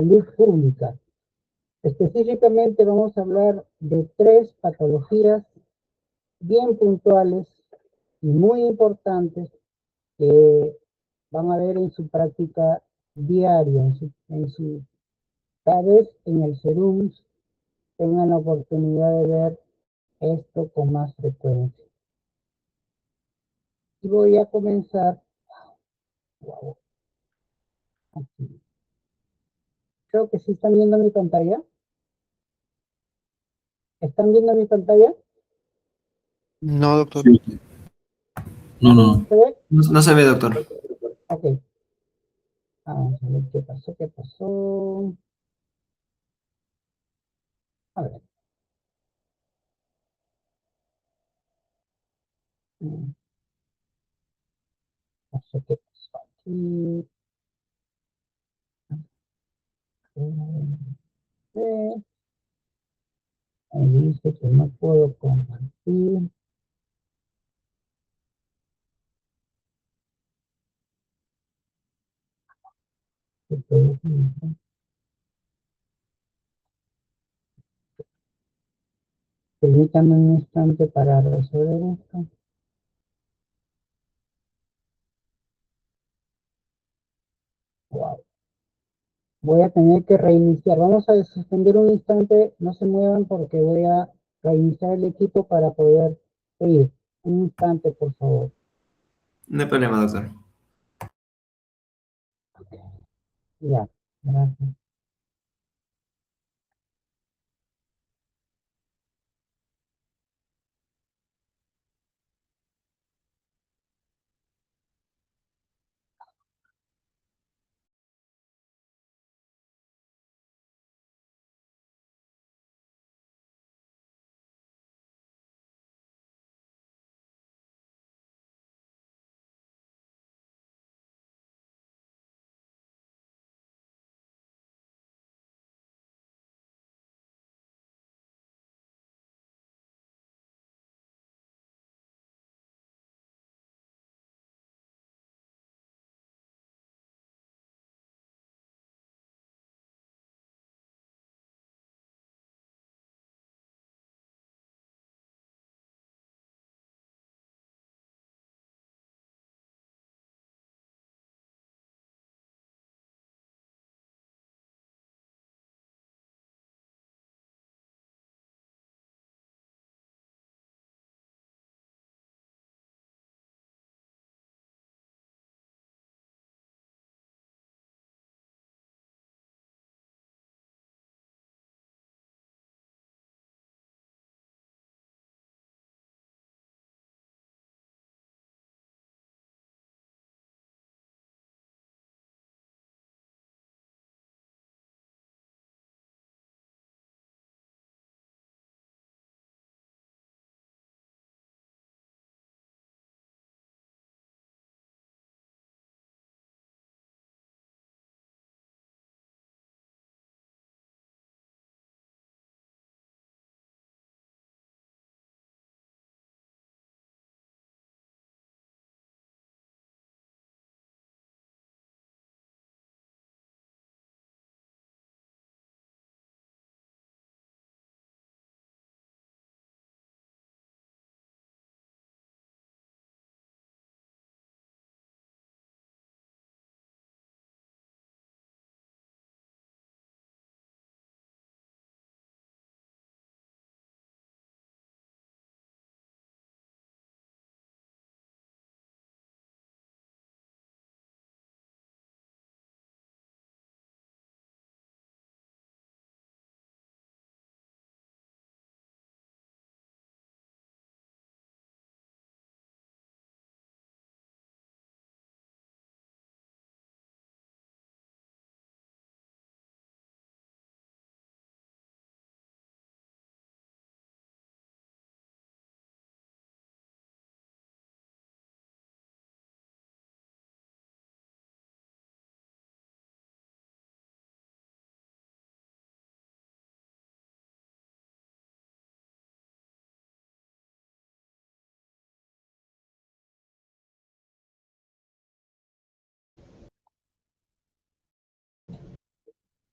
salud pública. Específicamente vamos a hablar de 3 patologías bien puntuales y muy importantes que van a ver en su práctica diaria, tal vez en el SERUM tengan la oportunidad de ver esto con más frecuencia. Y voy a comenzar aquí. Creo que sí están viendo mi pantalla. ¿Están viendo mi pantalla? No, doctor. Sí. No, no, ¿Se ve? no se ve, doctor. Ok. Vamos a ver qué pasó, qué pasó. A ver. No sé qué pasó aquí. Ahí dice que no puedo compartir. Permítanme un instante para resolver esto. Wow. Voy a tener que reiniciar. Vamos a suspender un instante. No se muevan porque voy a reiniciar el equipo para poder seguir. Un instante, por favor. No hay problema, doctor. Ya, gracias.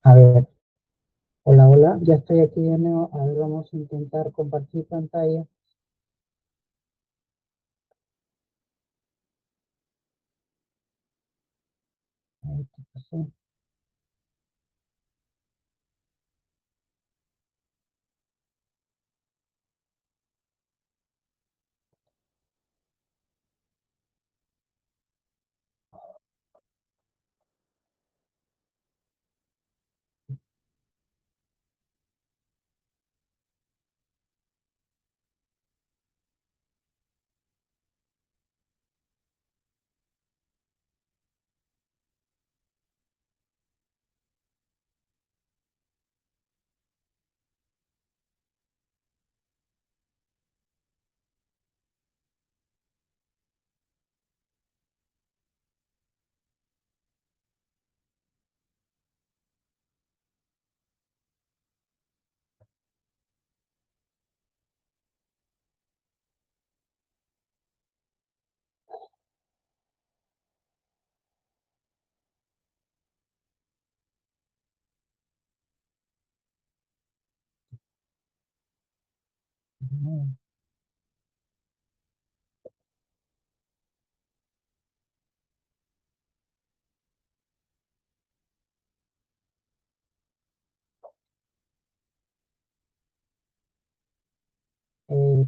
A ver, hola, hola, ya estoy aquí de nuevo. A ver, vamos a intentar compartir pantalla. A ver qué pasó.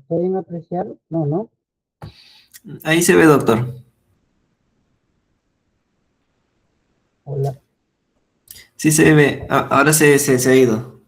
¿Pueden apreciar? No, no. Ahí se ve, doctor. Hola. Sí se ve. Ahora se ha ido.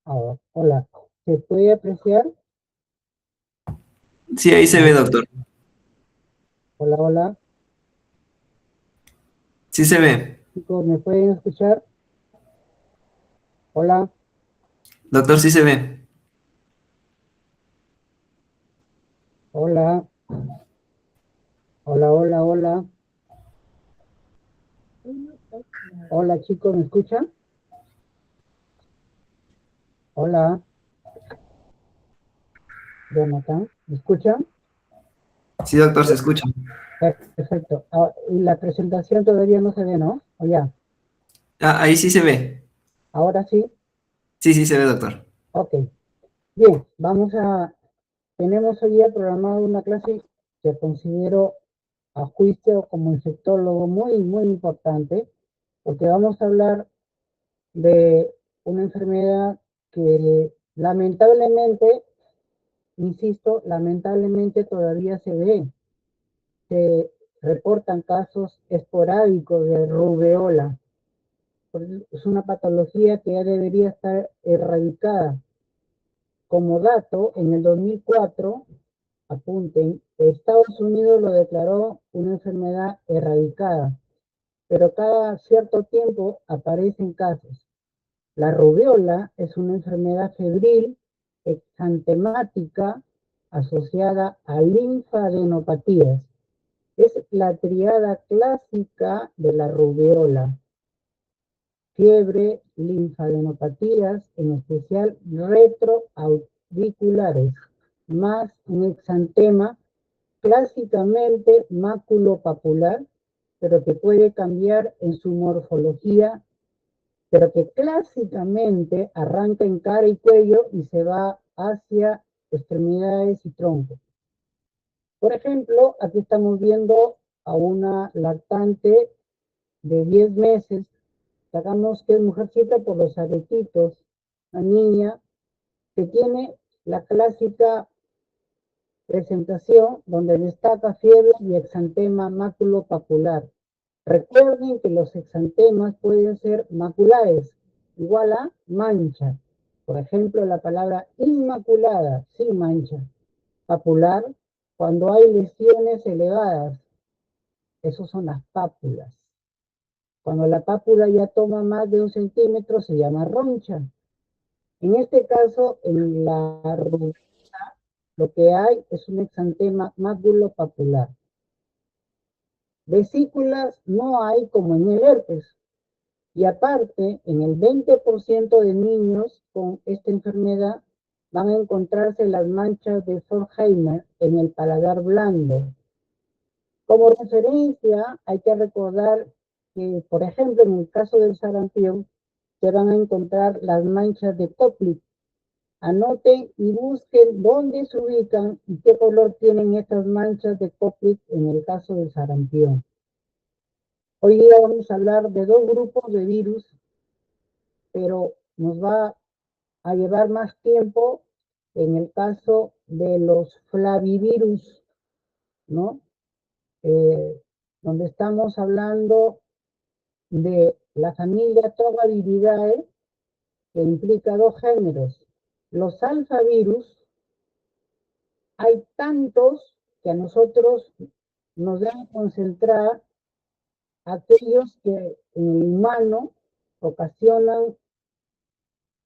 Ahora, hola. ¿Se puede apreciar? Sí, ahí se ve, doctor. Hola, hola. Sí se ve. Chicos, ¿me pueden escuchar? Hola, Doctor, sí se ve. hola, hola, hola, hola. Hola, chicos, ¿me escuchan? Hola, Jonathan, ¿me escuchan? Sí, doctor, se escucha. Perfecto. Ah, y la presentación todavía no se ve, ¿no? O ya, Ahí sí se ve. ahora sí. Sí, sí se ve, doctor. Ok. Bien, tenemos hoy día programado una clase que considero a juicio como infectólogo muy, muy importante, porque vamos a hablar de una enfermedad que lamentablemente, insisto, lamentablemente todavía se ve. Se reportan casos esporádicos de rubeola. Es una patología que ya debería estar erradicada. Como dato, en el 2004, apunten, Estados Unidos lo declaró una enfermedad erradicada, pero cada cierto tiempo aparecen casos. La rubiola es una enfermedad febril exantemática asociada a linfadenopatías. Es la triada clásica de la rubiola: fiebre, linfadenopatías, en especial retroauriculares, más un exantema clásicamente maculopapular, pero que puede cambiar en su morfología, pero que clásicamente arranca en cara y cuello y se va hacia extremidades y tronco. Por ejemplo, aquí estamos viendo a una lactante de 10 meses, sacamos que es mujercita por los aretitos, una niña que tiene la clásica presentación donde destaca fiebre y exantema maculopapular. Recuerden que los exantemas pueden ser maculares, igual a mancha. Por ejemplo, la palabra inmaculada, sin mancha. Papular, cuando hay lesiones elevadas. Esos son las pápulas. Cuando la pápula ya toma más de 1 centímetro, se llama roncha. En este caso, en la rubiola, lo que hay es un exantema maculopapular. Vesículas no hay como en el herpes. Y aparte, en el 20% de niños con esta enfermedad van a encontrarse las manchas de Forchheimer en el paladar blando. Como referencia, hay que recordar que, por ejemplo, en el caso del sarampión, se van a encontrar las manchas de Koplik. Anoten y busquen dónde se ubican y qué color tienen estas manchas de Koplik en el caso del sarampión. Hoy día vamos a hablar de 2 grupos de virus, pero nos va a llevar más tiempo en el caso de los flavivirus, ¿no? Donde estamos hablando de la familia Tobaciviridae, que implica 2 géneros. Los alfavirus, hay tantos que a nosotros nos deben concentrar aquellos que en el humano ocasionan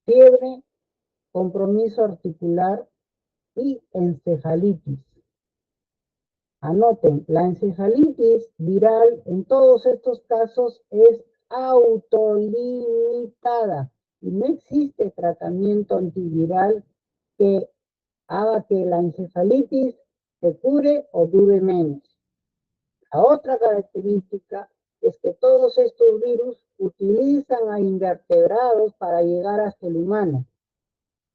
fiebre, compromiso articular y encefalitis. Anoten, la encefalitis viral en todos estos casos es autolimitada y no existe tratamiento antiviral que haga que la encefalitis se cure o dure menos. La otra característica es que todos estos virus utilizan a invertebrados para llegar hasta el humano.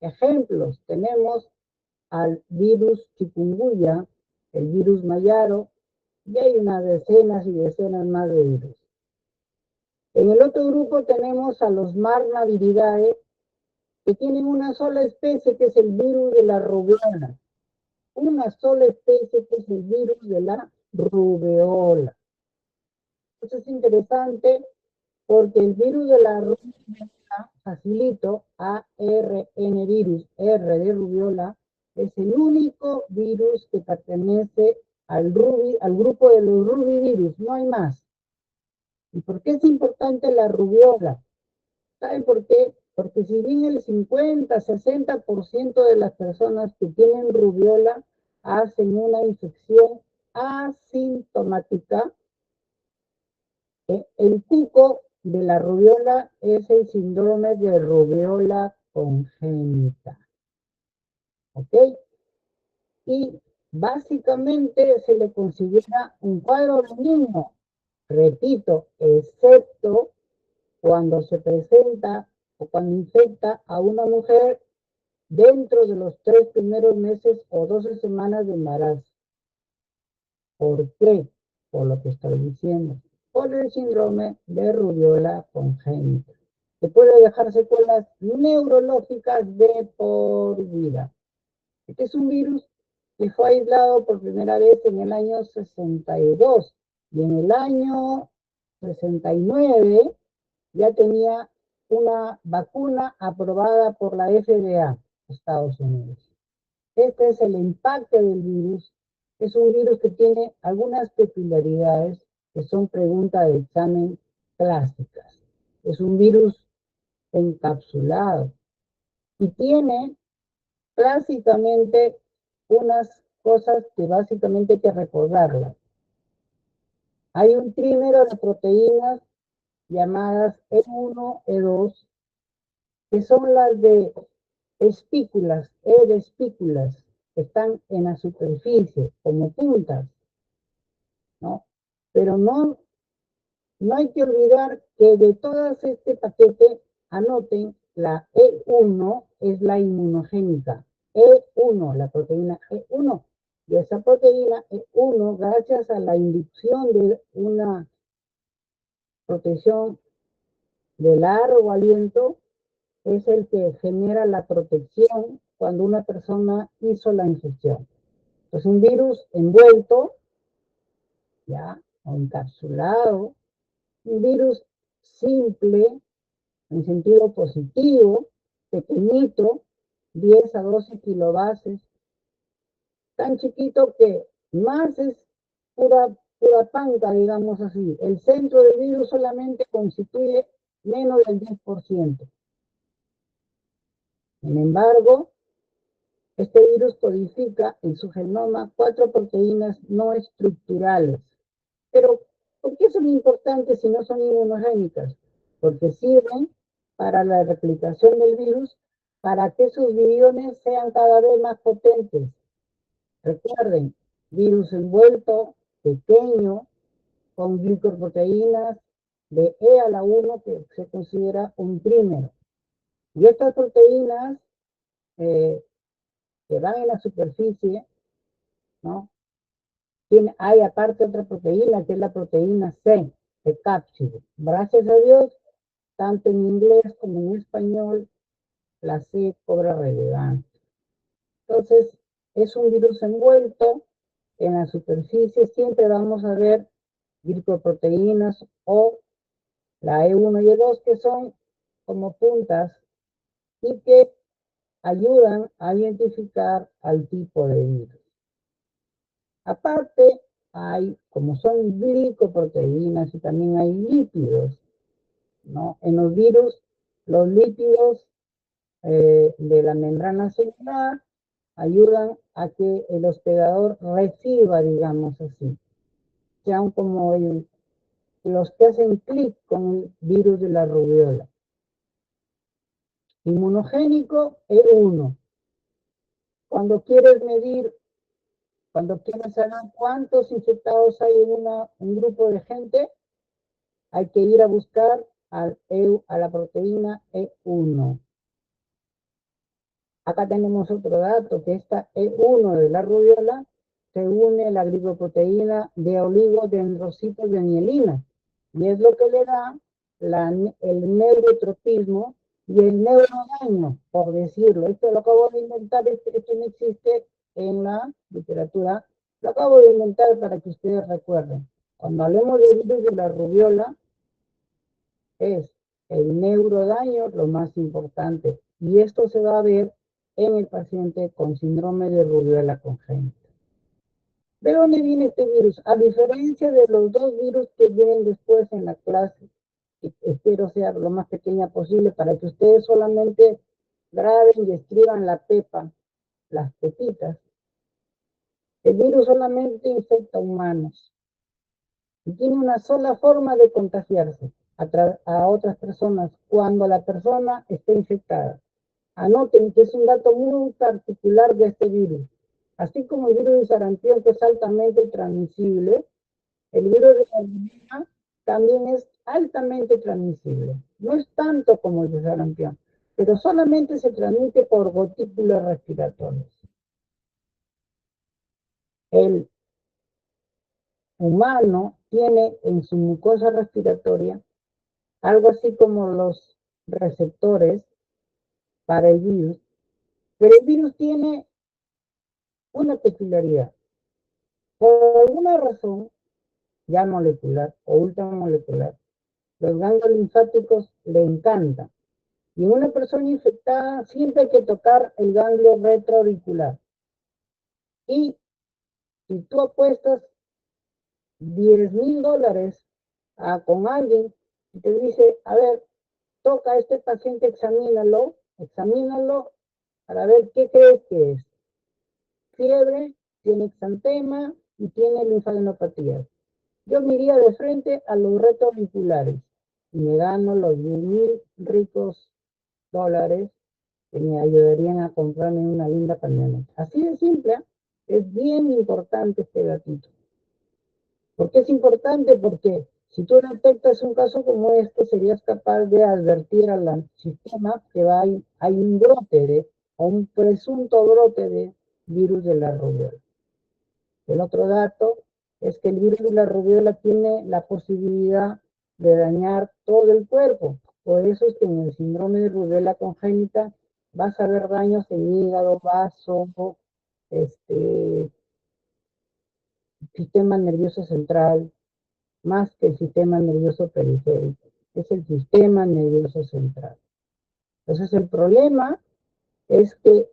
Ejemplos, tenemos al virus chikungunya, el virus mayaro, y hay unas decenas y decenas más de virus. En el otro grupo tenemos a los Marnaviridae, que tienen una sola especie, que es el virus de la rubiola. Una sola especie, que es el virus de la rubeola. Eso es interesante porque el virus de la rubiola, facilito, ARN virus, R de rubiola, es el único virus que pertenece al grupo de los rubivirus, no hay más. ¿Y por qué es importante la rubiola? ¿Saben por qué? Porque si bien el 50-60% de las personas que tienen rubiola hacen una infección asintomática, el cuco de la rubiola es el síndrome de rubiola congénita. ¿Ok? Y básicamente se le considera un cuadro benigno, repito, excepto cuando se presenta o cuando infecta a una mujer dentro de los 3 primeros meses o 12 semanas de embarazo. ¿Por qué? Por lo que estoy diciendo. Por el síndrome de rubiola congénita, que puede dejar secuelas neurológicas de por vida. Este es un virus que fue aislado por primera vez en el año 62 y en el año 69 ya tenía una vacuna aprobada por la FDA, Estados Unidos. Este es el impacto del virus. Es un virus que tiene algunas peculiaridades que son preguntas de examen clásicas. Es un virus encapsulado y tiene clásicamente unas cosas que básicamente hay que recordarlas. Hay un trímero de proteínas llamadas E1, E2, que son las de espículas, de espículas, que están en la superficie, como puntas, ¿no? Pero no hay que olvidar que de todas este paquete, anoten, la E1 es la inmunogénica. E1, la proteína E1. Y esa proteína E1, gracias a la inducción de una protección de largo aliento, es el que genera la protección cuando una persona hizo la infección. Es un virus envuelto, ya, o encapsulado, un virus simple, en sentido positivo, pequeñito, 10 a 12 kilobases, tan chiquito que más es pura pura panca, digamos así. El centro del virus solamente constituye menos del 10%. Sin embargo, este virus codifica en su genoma 4 proteínas no estructurales. Pero, ¿por qué son importantes si no son inmunogénicas? Porque sirven para la replicación del virus, para que sus viriones sean cada vez más potentes. Recuerden, virus envuelto, pequeño, con glicoproteínas de E a la 1, que se considera un trímero. Y estas proteínas que van en la superficie, ¿no? Hay aparte otra proteína, que es la proteína C, de cápside. Gracias a Dios, tanto en inglés como en español, la C cobra relevancia. Entonces, es un virus envuelto. En la superficie siempre vamos a ver glicoproteínas o la E1 y E2, que son como puntas y que ayudan a identificar al tipo de virus. Aparte, como son glicoproteínas y también hay lípidos, ¿no? En los virus, los lípidos de la membrana celular ayudan a que el hospedador reciba, digamos así, sean como los que hacen clic con el virus de la rubiola. Inmunogénico E1. Cuando quieres medir, cuando quieres saber cuántos infectados hay en un grupo de gente, hay que ir a buscar a la proteína E1. Acá tenemos otro dato, que esta E1 de la rubiola se une a la glicoproteína de oligodendrocitos de mielina, y es lo que le da el neurotropismo y el neurodaño, por decirlo. Esto lo acabo de inventar, esto no existe en la literatura, lo acabo de inventar para que ustedes recuerden. Cuando hablemos del virus de la rubiola, es el neurodaño lo más importante, y esto se va a ver en el paciente con síndrome de rubiola congénita. ¿De dónde viene este virus? A diferencia de los dos virus que vienen después en la clase, y espero sea lo más pequeña posible para que ustedes solamente graben y escriban la pepa, las pepitas. El virus solamente infecta humanos y tiene una sola forma de contagiarse a otras personas cuando la persona está infectada. Anoten que es un dato muy particular de este virus. Así como el virus de sarampión, que es altamente transmisible, el virus de la rubiola también es altamente transmisible. No es tanto como el de sarampión, pero solamente se transmite por gotículas respiratorias. El humano tiene en su mucosa respiratoria algo así como los receptores para el virus, pero el virus tiene una peculiaridad. Por alguna razón, ya molecular o ultramolecular, los ganglios linfáticos le encantan. Y en una persona infectada siempre hay que tocar el ganglio retroauricular. Y si tú apuestas $10,000 con alguien y te dice, a ver, toca a este paciente, examínalo para ver qué crees que es. Fiebre, tiene exantema y tiene linfadenopatía. Yo me iría de frente a los retroauriculares y me gano los 10,000 ricos dólares que me ayudarían a comprarme una linda camioneta. Así de simple, ¿eh? Es bien importante este gatito. ¿Por qué es importante? Porque si tú detectas un caso como este, serías capaz de advertir al sistema que hay un brote o un presunto brote de virus de la rubiola. El otro dato es que el virus de la rubiola tiene la posibilidad de dañar todo el cuerpo. Por eso es que en el síndrome de rubiola congénita vas a ver daños en hígado, vaso, sistema nervioso central, más que el sistema nervioso periférico. Es el sistema nervioso central. Entonces el problema es que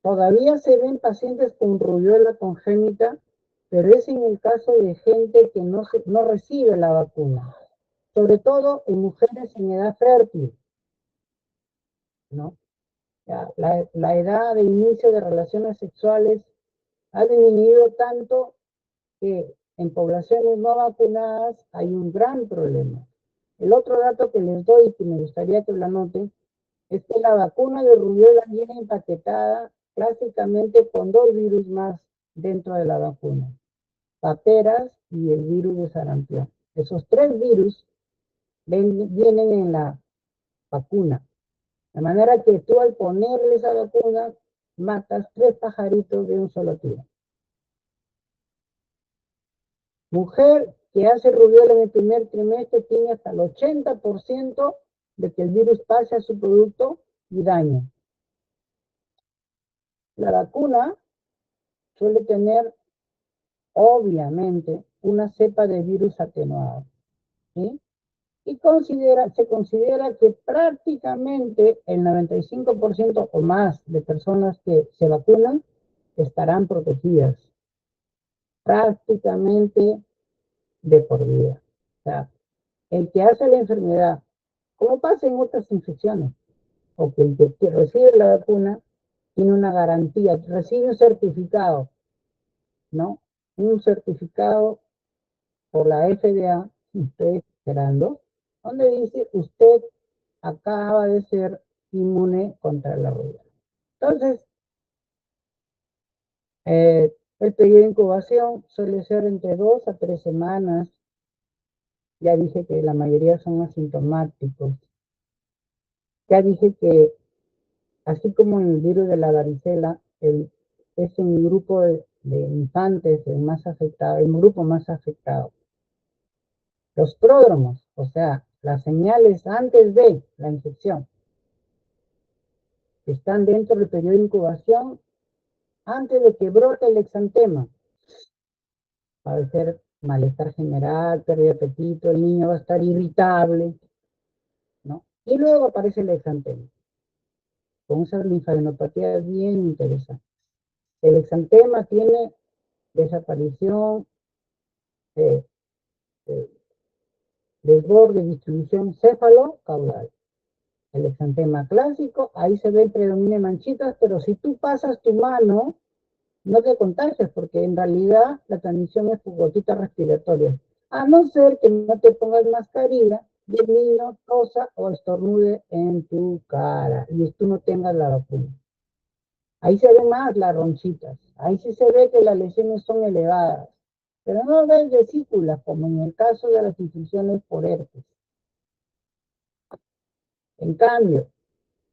todavía se ven pacientes con rubiola congénita pero es en el caso de gente que no recibe la vacuna, sobre todo en mujeres en edad fértil, ¿no? Ya, la edad de inicio de relaciones sexuales ha disminuido tanto que en poblaciones no vacunadas hay un gran problema. El otro dato que les doy, que me gustaría que lo anoten, es que la vacuna de rubiola viene empaquetada clásicamente con 2 virus más dentro de la vacuna, paperas y el virus de sarampión. Esos 3 virus vienen en la vacuna. De manera que tú al ponerle esa vacuna, matas 3 pajaritos de un solo tiro. Mujer que hace rubiola en el primer trimestre tiene hasta el 80% de que el virus pase a su producto y dañe. La vacuna suele tener, obviamente, una cepa de virus atenuado, ¿sí? Y se considera que prácticamente el 95% o más de personas que se vacunan estarán protegidas, prácticamente de por vida. O sea, el que hace la enfermedad, como pasa en otras infecciones, o que el que recibe la vacuna tiene una garantía, recibe un certificado, ¿no? Un certificado por la FDA, estoy esperando, donde dice usted acaba de ser inmune contra la rubiola. Entonces, el periodo de incubación suele ser entre 2 a 3 semanas. Ya dije que la mayoría son asintomáticos. Ya dije que, así como en el virus de la varicela, es un grupo de infantes el más afectado, el grupo más afectado. Los pródromos, o sea, las señales antes de la infección, que están dentro del periodo de incubación, antes de que brote el exantema. Va a ser malestar general, pérdida de apetito, el niño va a estar irritable, ¿no? Y luego aparece el exantema, con esas linfadenopatías bien interesantes. El exantema tiene desaparición, eh, eh, desborde, distribución céfalo-caudal. El exantema clásico, ahí se ven predomina manchitas, pero si tú pasas tu mano, no te contagias, porque en realidad la transmisión es por gotitas respiratorias. A no ser que no te pongas mascarilla y el niño tosa o estornude en tu cara y tú no tengas la vacuna. Ahí se ven más las ronchitas. Ahí sí se ve que las lesiones son elevadas. Pero no ves vesículas, como en el caso de las infecciones por herpes. En cambio,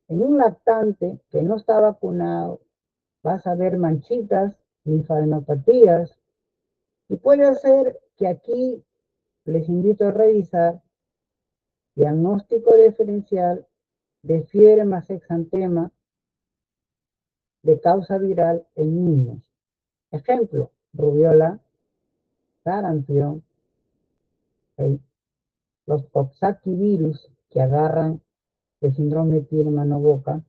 en un lactante que no está vacunado, vas a ver manchitas, linfadenopatías, y puede ser que aquí les invito a revisar diagnóstico diferencial de fiebre más exantema de causa viral en niños. Ejemplo, rubiola, sarampión, los coxsackie-virus que agarran el síndrome de piel mano-boca,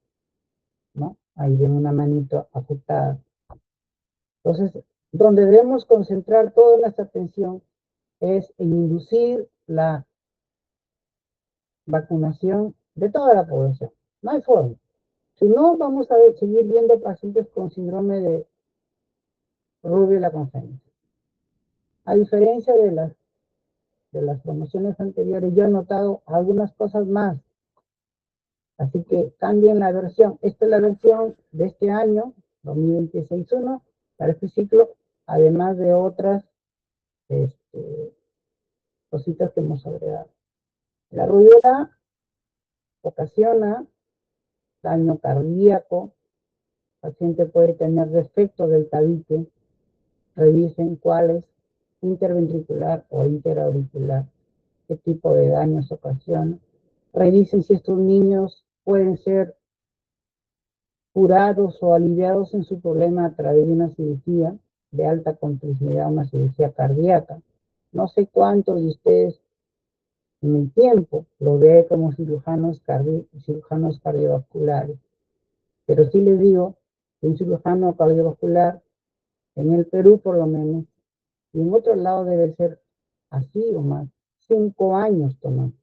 ¿no? Ahí ven una manito afectada. Entonces, donde debemos concentrar toda nuestra atención es en inducir la vacunación de toda la población. No hay forma. Si no, vamos a seguir viendo pacientes con síndrome de rubiola congénita. A diferencia de las promociones anteriores, yo he notado algunas cosas más. Así que cambien la versión. Esta es la versión de este año, 2026-1, para este ciclo, además de otras cositas que hemos agregado. La rubiola ocasiona daño cardíaco, el paciente puede tener defecto del tabique, revisen cuáles, interventricular o interauricular, qué tipo de daños ocasiona. Revisen si estos niños pueden ser curados o aliviados en su problema a través de una cirugía de alta complejidad, una cirugía cardíaca. No sé cuántos de ustedes en el tiempo lo ve como cirujanos cardiovasculares, pero sí les digo que un cirujano cardiovascular en el Perú por lo menos y en otro lado debe ser así o más. 5 años toman,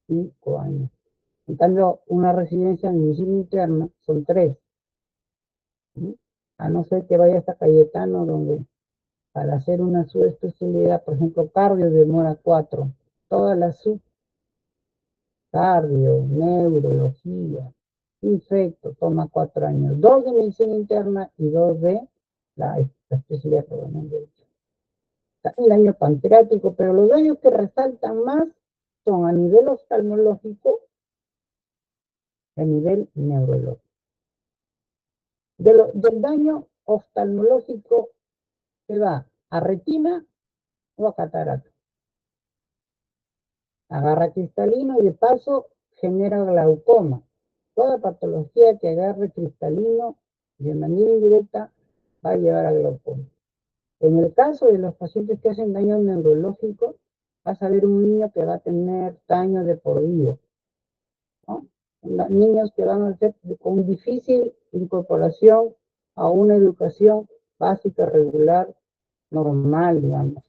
5 años. En cambio, una residencia en medicina interna son 3. ¿Sí? A no ser que vayas a Cayetano, donde para hacer una subespecialidad, por ejemplo, cardio demora 4. Todas las cardio, neurología, infecto, toma 4 años. 2 de medicina interna y 2 de la especialidad probablemente. El daño pancreático, pero los daños que resaltan más son a nivel oftalmológico y a nivel neurológico. Del daño oftalmológico se va a retina o a catarata. Agarra cristalino y de paso genera glaucoma. Toda patología que agarre cristalino de manera indirecta va a llevar a glaucoma. En el caso de los pacientes que hacen daño neurológico, vas a ver un niño que va a tener daño de por vida, ¿no? Niños que van a ser con difícil incorporación a una educación básica, regular, normal, digamos.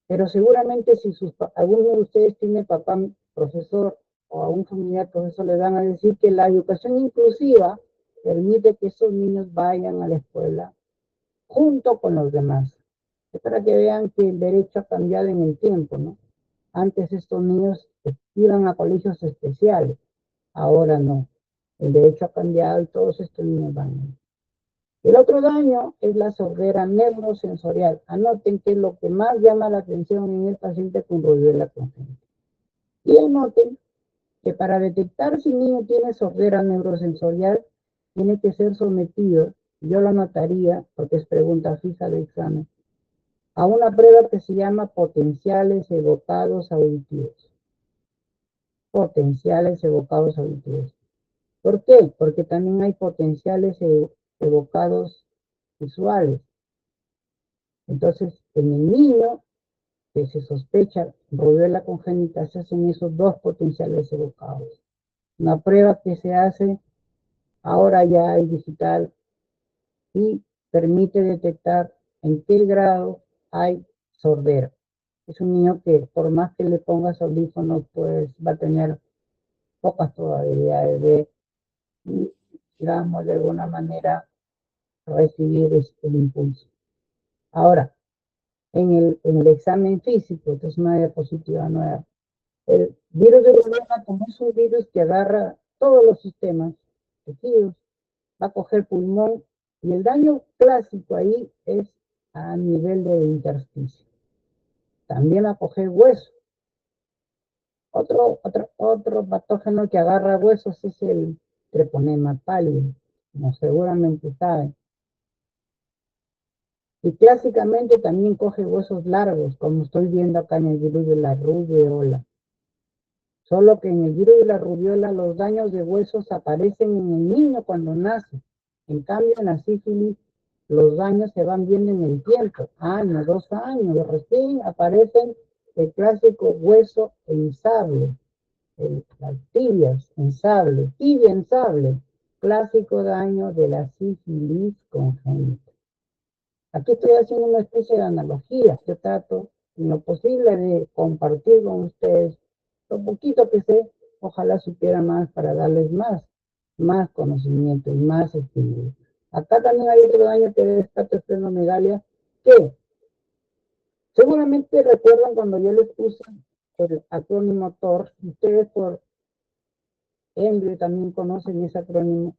Pero seguramente si alguno de ustedes tiene papá profesor o a un familiar profesor, le van a decir que la educación inclusiva permite que esos niños vayan a la escuela junto con los demás. Es para que vean que el derecho ha cambiado en el tiempo, ¿no? Antes estos niños iban a colegios especiales, ahora no. El derecho ha cambiado y todos estos niños van. El otro daño es la sordera neurosensorial. Anoten que es lo que más llama la atención en el paciente con rubiola congénita. Y anoten que para detectar si el niño tiene sordera neurosensorial, tiene que ser sometido, yo lo anotaría porque es pregunta fija de examen, a una prueba que se llama potenciales evocados auditivos. Potenciales evocados auditivos. ¿Por qué? Porque también hay potenciales evocados visuales. Entonces, en el niño que se sospecha rubiola congénita, se hacen esos 2 potenciales evocados. Una prueba que se hace ahora ya es digital y permite detectar en qué grado hay sordera. Es un niño que por más que le pongas audífonos, pues va a tener pocas probabilidades de, digamos, de alguna manera recibir el impulso. Ahora, en el examen físico, esto es una diapositiva nueva, el virus de rubiola, como es un virus que agarra todos los sistemas, tejidos, va a coger pulmón, y el daño clásico ahí es a nivel de intersticio. También va a coger hueso. Otro patógeno que agarra huesos es el treponema pálido, como seguramente saben. Y clásicamente también coge huesos largos, como estoy viendo acá en el virus de la rubiola. Solo que en el virus de la rubiola los daños de huesos aparecen en el niño cuando nace. En cambio, en la sífilis, los daños se van viendo en el tiempo, años, 2 años, recién aparecen el clásico hueso en sable, las tibias en sable, tibia en sable, clásico daño de la sífilis congénita. Aquí estoy haciendo una especie de analogía. Yo trato en lo posible de compartir con ustedes lo poquito que sé. Ojalá supiera más para darles más conocimiento y más estímulo. Acá también hay otro daño que es esplenomegalia, que seguramente recuerdan cuando yo les puse el acrónimo TOR. Ustedes por ende también conocen ese acrónimo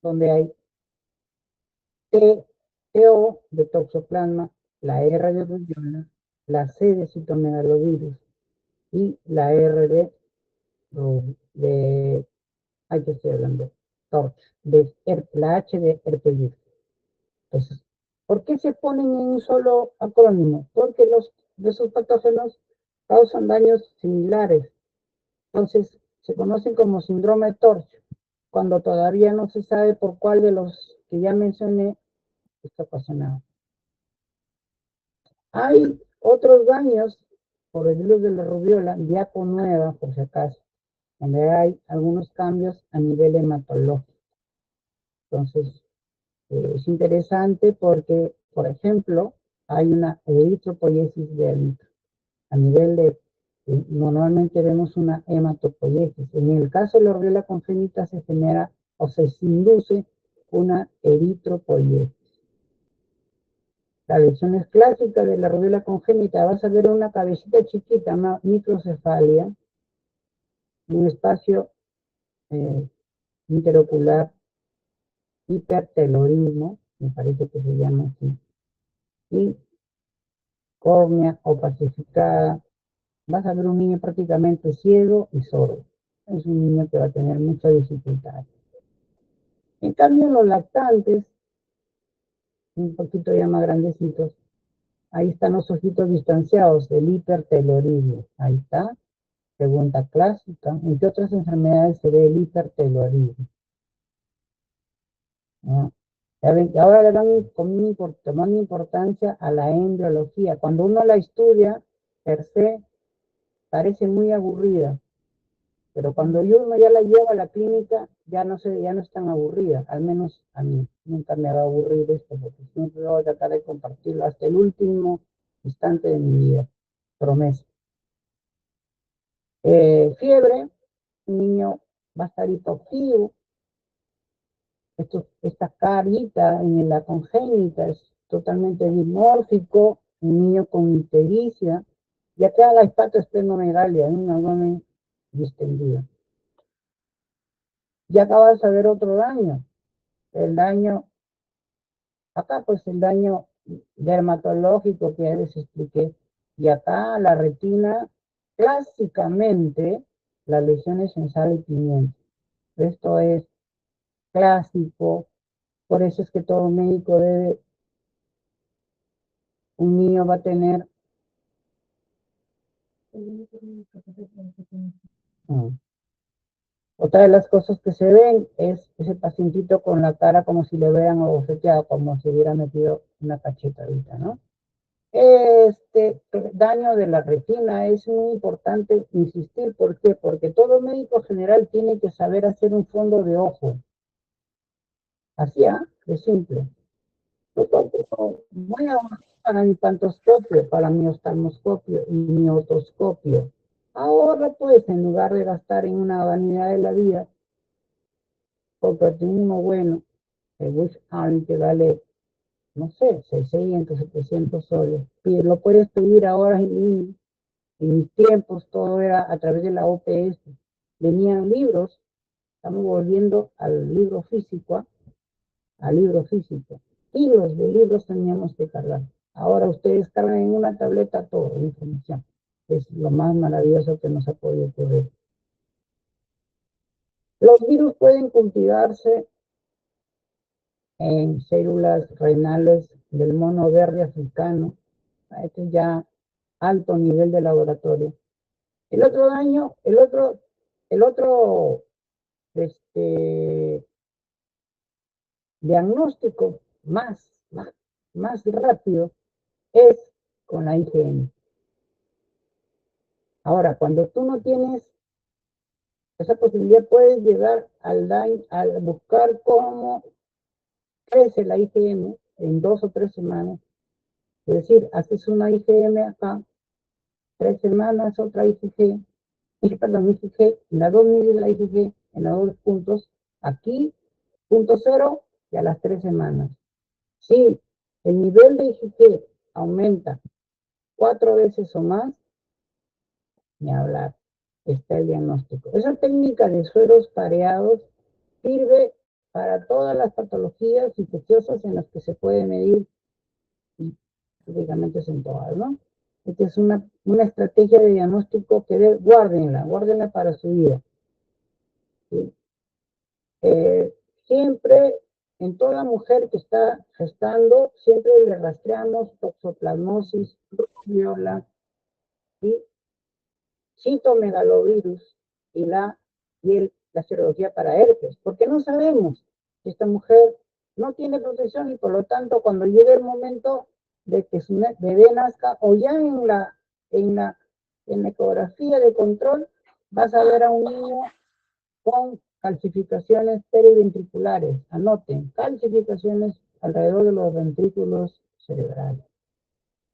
donde hay TO de toxoplasma, la R de rubiola, la C de citomegalovirus y la R ay, que estoy hablando, TORCH, la H de herpesvirus. Entonces, ¿por qué se ponen en un solo acrónimo? Porque los de esos patógenos causan daños similares. Entonces, se conocen como síndrome de TORCH, cuando todavía no se sabe por cuál de los que ya mencioné está ocasionado. Hay otros daños por el virus de la rubiola, ya con nueva, por si acaso, donde hay algunos cambios a nivel hematológico. Entonces, es interesante porque, por ejemplo, hay una eritropoiesis de eritro. A nivel de, normalmente vemos una hematopoiesis. En el caso de la rubiola congénita se genera o se induce una eritropoiesis. Las lesiones clásicas de la rubiola congénita, vas a ver una cabecita chiquita, una microcefalia, un espacio interocular, hipertelorismo, me parece que se llama así, y córnea opacificada. Vas a ver un niño prácticamente ciego y sordo. Es un niño que va a tener mucha dificultad. En cambio, los lactantes, un poquito ya más grandecitos, ahí están los ojitos distanciados, el hipertelorismo. Ahí está, pregunta clásica. ¿En qué otras enfermedades se ve el hipertelorismo? ¿No? Ya ven, ahora le dan tomando importancia a la embriología. Cuando uno la estudia, per se, parece muy aburrida. Pero cuando uno ya la lleva a la clínica, ya no es tan aburrida. Al menos a mí. Nunca me va a aburrir esto, porque siempre voy a tratar de compartirlo hasta el último instante de mi vida. Promesa. Fiebre, un niño va a estar hipoactivo. Esta carita en la congénita es totalmente dimórfico, un niño con ictericia, y acá la hepatoesplenomegalia, un abdomen distendido. Y acá vas a ver otro daño, el daño, acá pues el daño dermatológico que ya les expliqué, y acá la retina, clásicamente, las lesiones en sal y pimienta. Esto es clásico, por eso es que todo médico debe, un niño va a tener otra de las cosas que se ven es ese pacientito con la cara como si le hubieran abofeteado, como si hubiera metido una cachetadita, ¿no? Este daño de la retina es muy importante insistir. ¿Por qué? Porque todo médico general tiene que saber hacer un fondo de ojo. Así, es simple. Voy a para mi pantoscopio, para mi oftalmoscopio y mi otoscopio. Ahora, pues, en lugar de gastar en una vanidad de la vida, porque uno bueno, el Wish Arm que vale, no sé, 600, 700 soles. Y lo puedes pedir ahora en mis tiempos, todo era a través de la OPS. Venían libros, estamos volviendo al libro físico, al libro físico. Kilos de libros teníamos que cargar. Ahora ustedes cargan en una tableta toda la información. Es lo más maravilloso que nos ha podido ocurrir. Los virus pueden cultivarse en células renales del mono verde africano. Este es ya alto nivel de laboratorio. El otro daño, el otro diagnóstico más rápido es con la IgM. Ahora, cuando tú no tienes esa posibilidad, puedes llegar al buscar cómo crece la IgM en 2 o 3 semanas. Es decir, haces una IgM acá, 3 semanas, otra IgG, en las dos mides de la IgG, en los 2 puntos, aquí, punto 0, y a las 3 semanas. Si el nivel de IgG aumenta 4 veces o más, ni hablar, está el diagnóstico. Esa técnica de sueros pareados sirve para todas las patologías infecciosas en las que se puede medir, y prácticamente en todas, ¿no? Esta es una estrategia de diagnóstico que guárdenla para su vida. ¿Sí? Siempre, en toda mujer que está gestando, siempre le rastreamos toxoplasmosis, rubiola, ¿sí? Citomegalovirus y la serología para herpes, porque no sabemos si esta mujer no tiene protección y por lo tanto cuando llegue el momento de que su bebé nazca o ya en la ecografía de control vas a ver a un niño con calcificaciones periventriculares. Anoten, calcificaciones alrededor de los ventrículos cerebrales.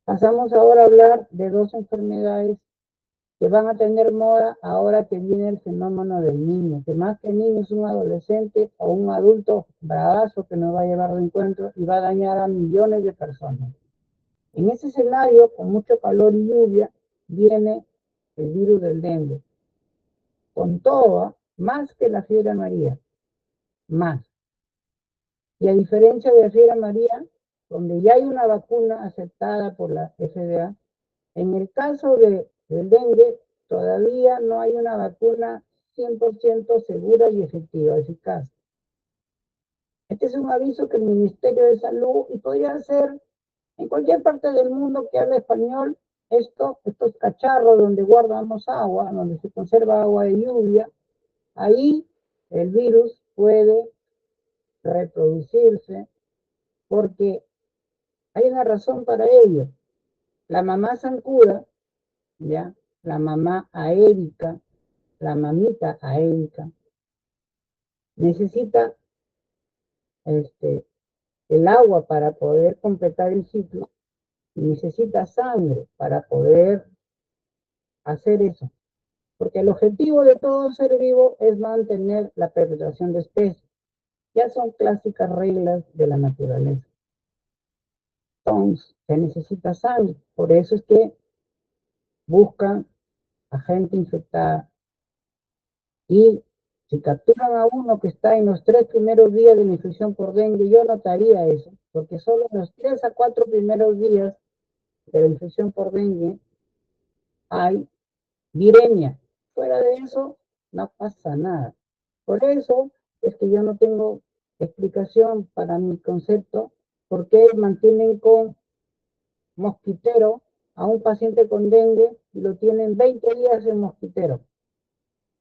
Pasamos ahora a hablar de dos enfermedades que van a tener moda ahora que viene el fenómeno del niño, que más que niño es un adolescente o un adulto bravazo que nos va a llevar de encuentro y va a dañar a millones de personas. En ese escenario, con mucho calor y lluvia, viene el virus del dengue. Con todo, más que la fiebre amarilla, más. Y a diferencia de la fiebre amarilla, donde ya hay una vacuna aceptada por la FDA, en el caso del dengue, todavía no hay una vacuna 100% segura y efectiva, eficaz. Este es un aviso que el Ministerio de Salud, y podría ser en cualquier parte del mundo que hable español, estos cacharros donde guardamos agua, donde se conserva agua de lluvia, ahí el virus puede reproducirse porque hay una razón para ello. La mamá zancuda, ¿ya? La mamá aérica, la mamita aérica, necesita el agua para poder completar el ciclo y necesita sangre para poder hacer eso. Porque el objetivo de todo ser vivo es mantener la perpetuación de especies. Ya son clásicas reglas de la naturaleza. Entonces, se necesita sangre. Por eso es que buscan a gente infectada. Y si capturan a uno que está en los 3 primeros días de la infección por dengue, yo notaría eso, porque solo en los 3 a 4 primeros días de la infección por dengue hay viremia. Fuera de eso, no pasa nada. Por eso es que yo no tengo explicación para mi concepto, por qué mantienen con mosquitero a un paciente con dengue y lo tienen 20 días en mosquitero.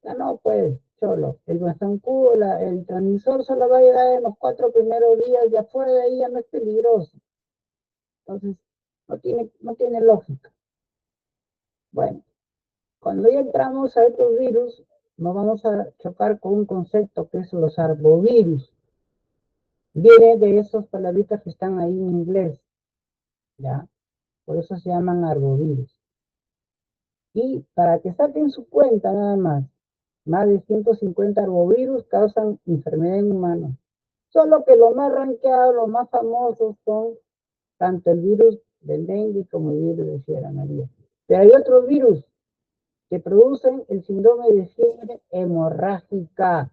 Ya no, pues, cholo, el zancudo, el transmisor solo va a llegar en los 4 primeros días, ya fuera de ahí ya no es peligroso. Entonces, no tiene lógica. Bueno, cuando ya entramos a estos virus, nos vamos a chocar con un concepto que es los arbovirus. Viene de esos palabritas que están ahí en inglés, ¿ya? Por eso se llaman arbovirus. Y para que saquen su cuenta nada más de 150 arbovirus causan enfermedad en humanos. Solo que los más rankeados, los más famosos son tanto el virus del dengue como el virus de fiebre amarilla. Pero hay otros virus que producen el síndrome de fiebre hemorrágica.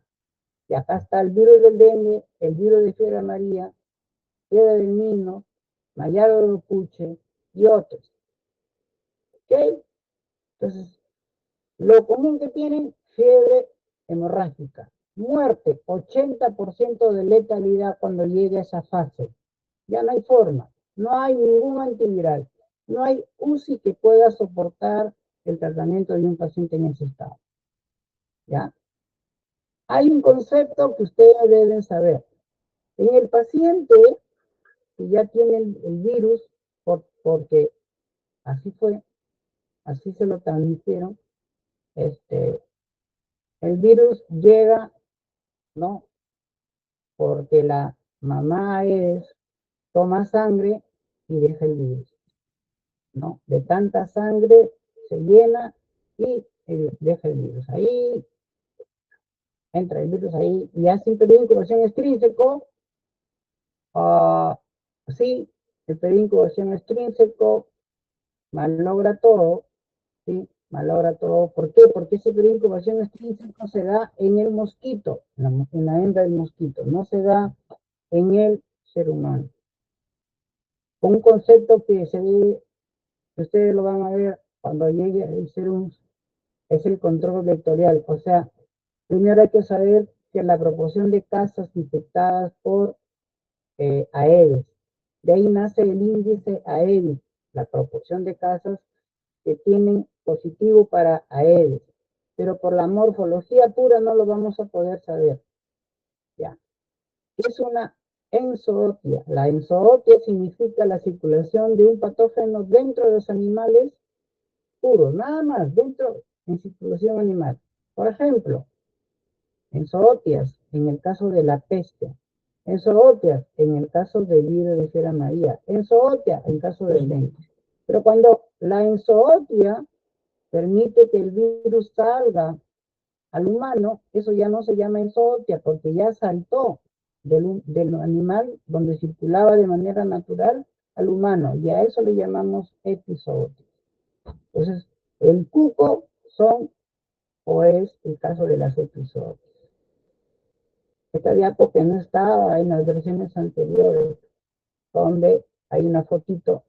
Y acá está el virus del dengue, el virus de fiebre amarilla, fiebre del Nino, Mayaro de Puche y otros. ¿Ok? Entonces, lo común que tienen, fiebre hemorrágica. Muerte, 80% de letalidad cuando llegue a esa fase. Ya no hay forma. No hay ningún antiviral. No hay UCI que pueda soportar el tratamiento de un paciente en ese estado. ¿Ya? Hay un concepto que ustedes deben saber. En el paciente que ya tiene el virus, porque así fue, así se lo transmitieron, el virus llega, ¿no? Porque la mamá toma sangre y deja el virus, ¿no? De tanta sangre se llena y deja el virus. Ahí entra el virus ahí y hace un periodo de incubación extrínseco. Sí, el periodo de incubación extrínseco malogra todo, ¿sí? Malogra todo. ¿Por qué? Porque ese periodo de incubación extrínseco se da en el mosquito, en la hembra del mosquito, no se da en el ser humano. Un concepto que ustedes lo van a ver cuando llegue a ser es el control vectorial. O sea, primero hay que saber que la proporción de casos infectadas por Aedes, de ahí nace el índice Aedes, la proporción de casos que tienen positivo para Aedes, pero por la morfología pura no lo vamos a poder saber. Ya. Es una enzootia. La enzootia significa la circulación de un patógeno dentro de los animales puros, nada más, dentro en circulación animal. Por ejemplo, enzootias en el caso de la peste, enzootias en el caso del virus de fiebre amarilla, enzootia en el caso del dengue. Pero cuando la enzootia permite que el virus salga al humano, eso ya no se llama enzootia porque ya saltó del animal donde circulaba de manera natural al humano, y a eso le llamamos epizootia. Entonces, el cuco son o es el caso de las epizootias. Esta diapo que no estaba en las versiones anteriores, donde hay una fotito.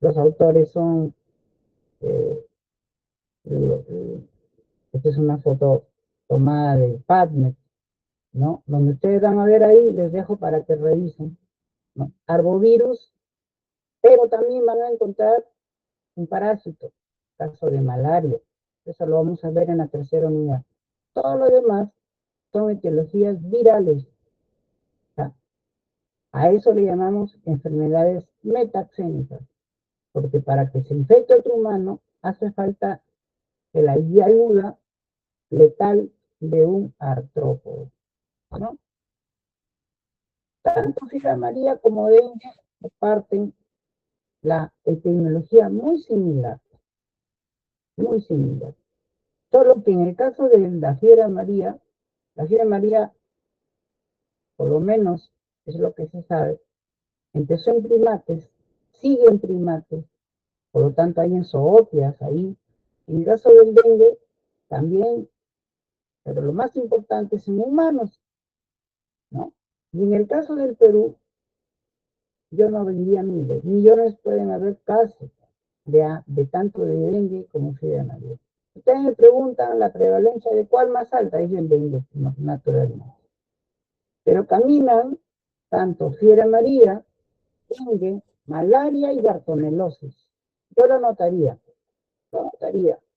Los autores son, esta es una foto tomada de PubMed, ¿no? Donde ustedes van a ver ahí, les dejo para que revisen, ¿no? Arbovirus, pero también van a encontrar un parásito, caso de malaria. Eso lo vamos a ver en la tercera unidad. Todo lo demás son etiologías virales. O sea, a eso le llamamos enfermedades metaxénicas, porque para que se infecte otro humano hace falta la ayuda letal de un artrópodo, ¿no? Tanto fiebre amarilla como dengue comparten la epidemiología muy similar, solo que en el caso de la fiebre amarilla, por lo menos es lo que se sabe, empezó en primates, sigue en primates, por lo tanto hay en zootias ahí. En el caso del dengue, también, pero lo más importante es en humanos, ¿no? Y en el caso del Perú, yo no vendría miles, millones pueden haber casos de tanto de dengue como fiebre amarilla. Ustedes me preguntan la prevalencia de cuál más alta, es el dengue, naturalmente. Pero caminan tanto fiebre amarilla, dengue, malaria y bartonelosis. Yo lo notaría.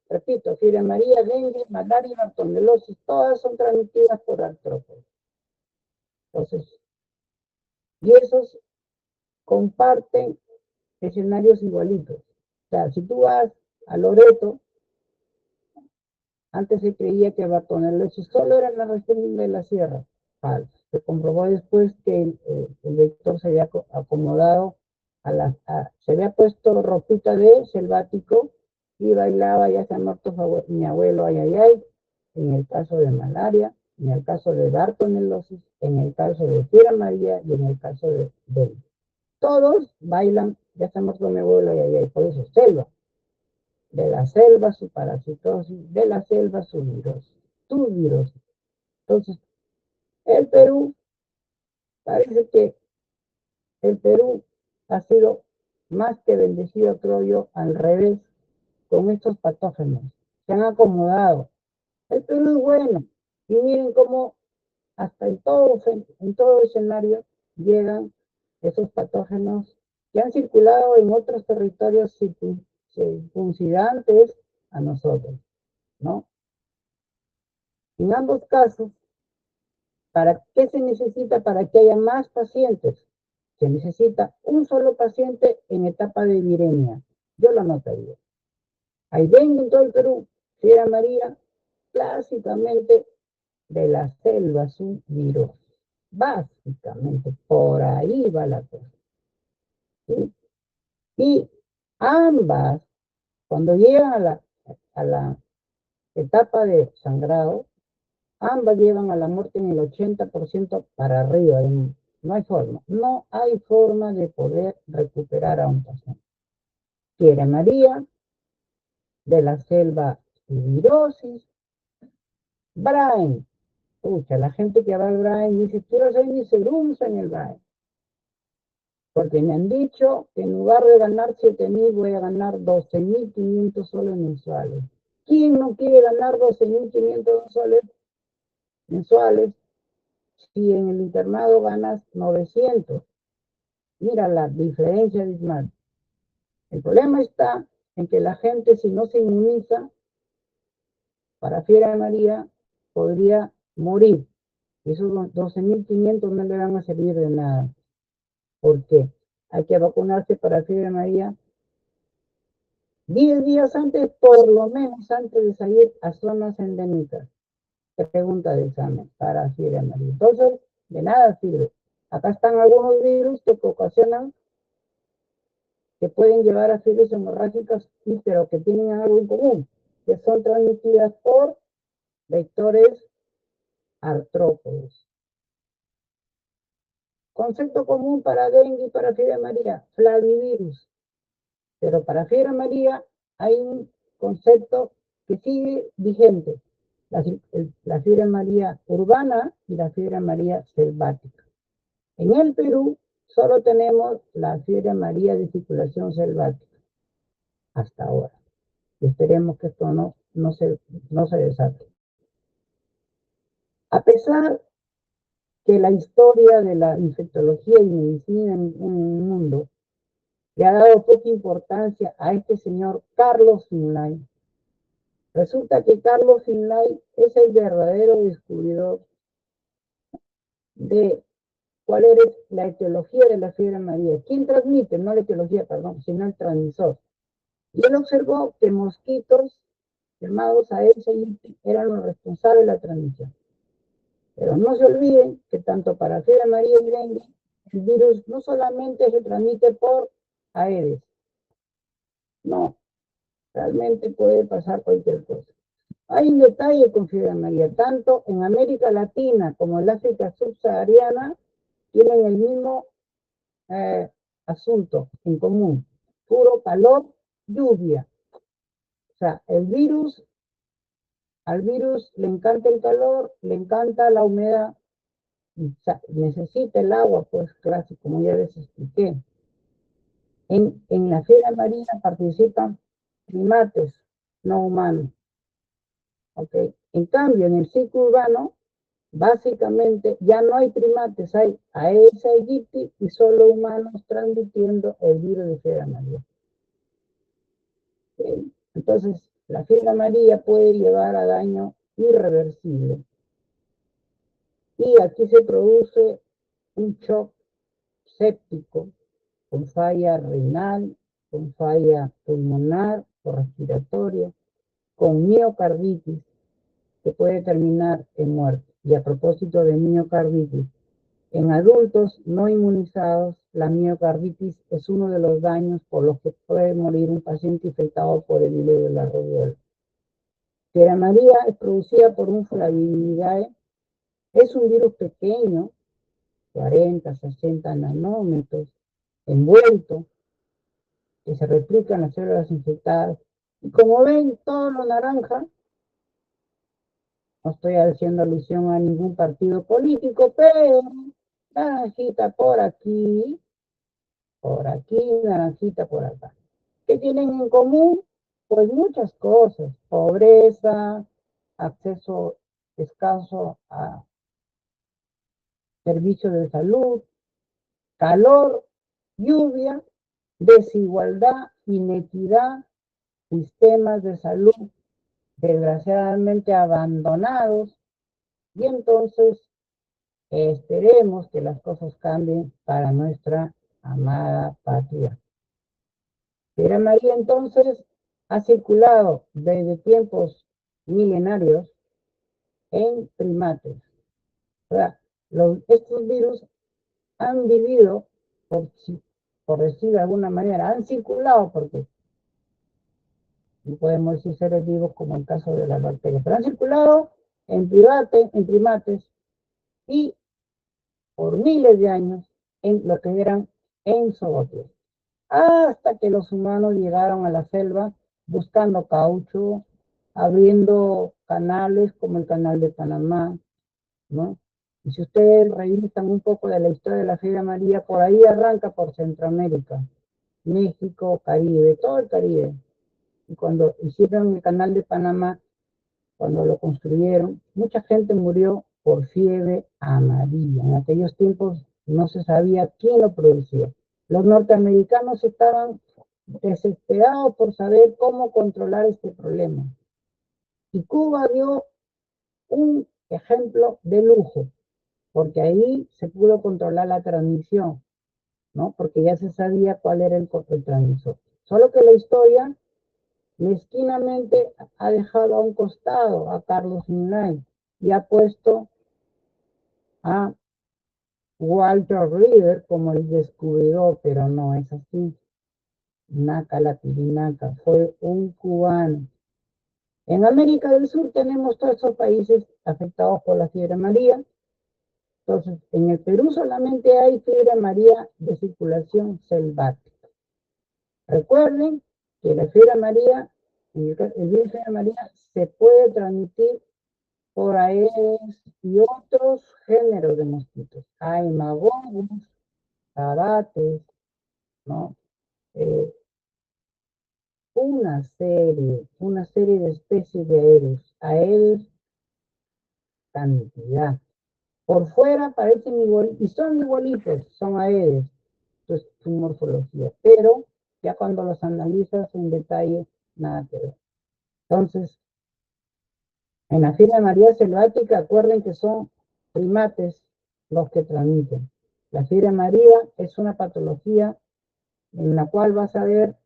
Repito, fiebre amarilla, dengue, malaria y bartonelosis, todas son transmitidas por artrópodos. Entonces, y esos comparten escenarios igualitos. O sea, si tú vas a Loreto, antes se creía que bartonelosis solo era en la región de la sierra. Falso. Se comprobó después que el vector se había acomodado se había puesto ropita de selvático y bailaba, ya se ha muerto mi abuelo, ay, ay, ay, en el caso de malaria, en el caso de bartonelosis, en el caso de fiebre amarilla y en el caso de dengue. Todos bailan, ya se ha muerto mi abuelo, ay, ay, ay, por eso selva. De la selva su parasitosis, de la selva su virosis. Entonces, el Perú, parece que el Perú ha sido más que bendecido, creo yo, al revés, con estos patógenos. Se han acomodado. El Perú es bueno. Y miren cómo hasta en todo escenario llegan esos patógenos que han circulado en otros territorios circuncidantes a nosotros, ¿no? En ambos casos, ¿para qué se necesita? Para que haya más pacientes. Se necesita un solo paciente en etapa de viremia. Yo lo anotaría. Hay dengue en todo el Perú, fiebre amarilla, clásicamente de la selva subvirosa. Básicamente, por ahí va la cosa. ¿Sí? Y ambas, cuando llegan a la etapa de sangrado, ambas llevan a la muerte en el 80% para arriba. No hay forma de poder recuperar a un paciente. Fiebre amarilla, de la selva virosis, Brain. Escucha, la gente que va al Brain dice, quiero hacer mi serunza en el Brain. Porque me han dicho que en lugar de ganar 7.000, voy a ganar 12.500 soles mensuales. ¿Quién no quiere ganar 12.500 soles mensuales si en el internado ganas 900? Mira la diferencia abismal. El problema está en que la gente, si no se inmuniza para fiebre amarilla, podría morir. Esos 12.500 no le van a servir de nada. ¿Por qué? Hay que vacunarse para fiebre amarilla 10 días antes, por lo menos antes de salir a zonas endémicas. Pregunta de examen para fiebre amarilla. Entonces, de nada sirve. Acá están algunos virus que ocasionan que pueden llevar a fiebres hemorrágicas, pero que tienen algo en común, que son transmitidas por vectores artrópodos. Concepto común para dengue y para fiebre amarilla, flavivirus. Pero para fiebre amarilla hay un concepto que sigue vigente, la fiebre amarilla urbana y la fiebre amarilla selvática. En el Perú solo tenemos la fiebre amarilla de circulación selvática, hasta ahora. Y esperemos que esto no se desate. A pesar que la historia de la infectología y medicina en el mundo le ha dado poca importancia a este señor Carlos Finlay. Resulta que Carlos Finlay es el verdadero descubridor de cuál era la etiología de la fiebre amarilla. ¿Quién transmite? No la etiología, perdón, sino el transmisor. Y él observó que mosquitos llamados Aedes aegypti eran los responsables de la transmisión. Pero no se olviden que tanto para fiebre amarilla y dengue, el virus no solamente se transmite por Aedes. No, realmente puede pasar cualquier cosa. Hay un detalle con fiebre amarilla, tanto en América Latina como en África subsahariana tienen el mismo asunto en común, puro calor, lluvia. O sea, al virus le encanta el calor, le encanta la humedad, necesita el agua, pues clásico, como ya les expliqué. En la fiebre amarilla participan primates no humanos. ¿Okay? En cambio, en el ciclo urbano, básicamente ya no hay primates, hay Aedes aegypti y solo humanos transmitiendo el virus de fiebre amarilla. Entonces, la fiebre amarilla puede llevar a daño irreversible. Y aquí se produce un shock séptico con falla renal, con falla pulmonar o respiratoria, con miocarditis, que puede terminar en muerte. Y a propósito de miocarditis, en adultos no inmunizados, la miocarditis es uno de los daños por los que puede morir un paciente infectado por el virus de la rubiola. Fiebre amarilla es producida por un Flaviviridae, es un virus pequeño, 40, 60 nanómetros, envuelto, que se replica en las células infectadas. Y como ven, todo lo naranja, no estoy haciendo alusión a ningún partido político, pero naranjita por aquí, naranjita por acá. ¿Qué tienen en común? Pues muchas cosas, pobreza, acceso escaso a servicios de salud, calor, lluvia, desigualdad, inequidad, sistemas de salud desgraciadamente abandonados, y entonces esperemos que las cosas cambien para nuestra amada patria. Fiebre amarilla entonces ha circulado desde tiempos milenarios en primates. O sea, estos virus han vivido, por decir de alguna manera, han circulado porque no podemos decir seres vivos como el caso de las bacterias, pero han circulado en primates y por miles de años en lo que eran en zootios, hasta que los humanos llegaron a la selva buscando caucho, abriendo canales como el canal de Panamá, ¿no? Y si ustedes revisan un poco de la historia de la fiebre amarilla, por ahí arranca por Centroamérica, México, Caribe, todo el Caribe. Y cuando hicieron el canal de Panamá, cuando lo construyeron, mucha gente murió por fiebre amarilla. En aquellos tiempos no se sabía quién lo producía. Los norteamericanos estaban desesperados por saber cómo controlar este problema. Y Cuba dio un ejemplo de lujo, porque ahí se pudo controlar la transmisión, ¿no? Porque ya se sabía cuál era el transmisor. Solo que la historia mezquinamente ha dejado a un costado a Carlos Finlay y ha puesto a Walter Rieder como el descubridor, pero no es así. Naca Lapirinaca, fue un cubano. En América del Sur tenemos todos esos países afectados por la fiebre amarilla. Entonces, en el Perú solamente hay fiebre amarilla de circulación selvática. Recuerden que la fiebre amarilla, el virus de fiebre amarilla, se puede transmitir por Aedes y otros géneros de mosquitos. Hay magobus, abates, ¿no? Una serie de especies de Aedes, cantidad. Por fuera parecen igual, y son igualitos, son Aedes, pues, su morfología, pero ya cuando los analizas en detalle, nada que ver. Entonces, en la fiebre amarilla selvática, acuerden que son primates los que transmiten. La fiebre amarilla es una patología en la cual vas a ver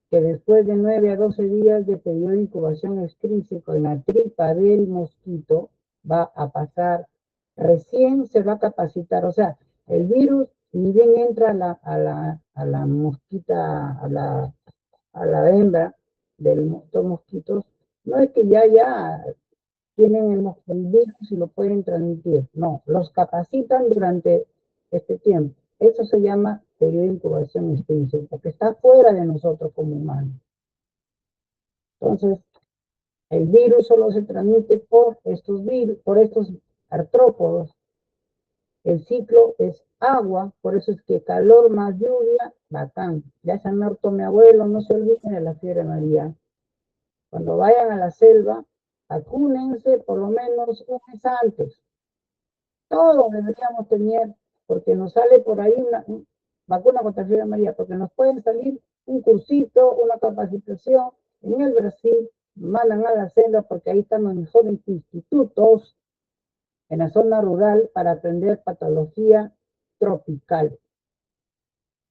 que después de 9 a 12 días de periodo de incubación extrínseco en la tripa del mosquito, va a pasar, recién se va a capacitar, o sea, el virus ni bien entra a la mosquita, a la hembra de los mosquitos, no es que ya tienen el virus y lo pueden transmitir, no, los capacitan durante este tiempo. Eso se llama periodo de incubación extrínseco, porque está fuera de nosotros como humanos. Entonces, el virus solo se transmite por estos virus, por estos artrópodos. El ciclo es agua, por eso es que calor más lluvia, bacán. Ya se han muerto mi abuelo, no se olviden de la fiebre amarilla. Cuando vayan a la selva, vacúnense por lo menos un mes antes. Todos deberíamos tener, porque nos sale por ahí una vacuna contra fiebre amarilla, porque nos pueden salir un cursito, una capacitación. En el Brasil mandan a la selva porque ahí están los mejores institutos en la zona rural para aprender patología tropical.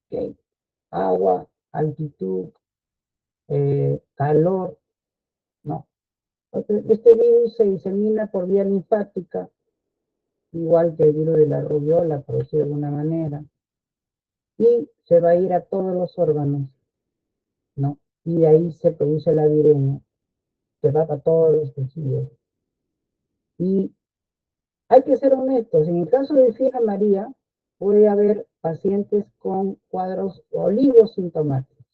¿Okay? Agua, altitud, calor, ¿no? Entonces, este virus se disemina por vía linfática, igual que el virus de la rubiola, por decirlo de alguna manera, y se va a ir a todos los órganos, ¿no? Y de ahí se produce la viremia, que va a todos los tejidos. Y hay que ser honestos, en el caso de fiebre amarilla, puede haber pacientes con cuadros oligosintomáticos.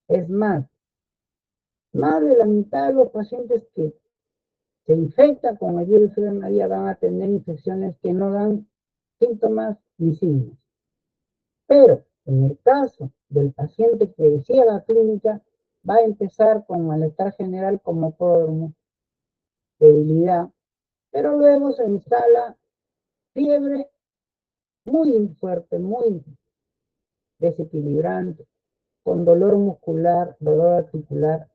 Es más de la mitad de los pacientes que se infectan con el virus de fiebre amarilla van a tener infecciones que no dan síntomas ni signos. Pero en el caso del paciente que decía la clínica, va a empezar con malestar general como prodromo, debilidad, pero luego se instala fiebre muy fuerte, muy desequilibrante, con dolor muscular, dolor articular.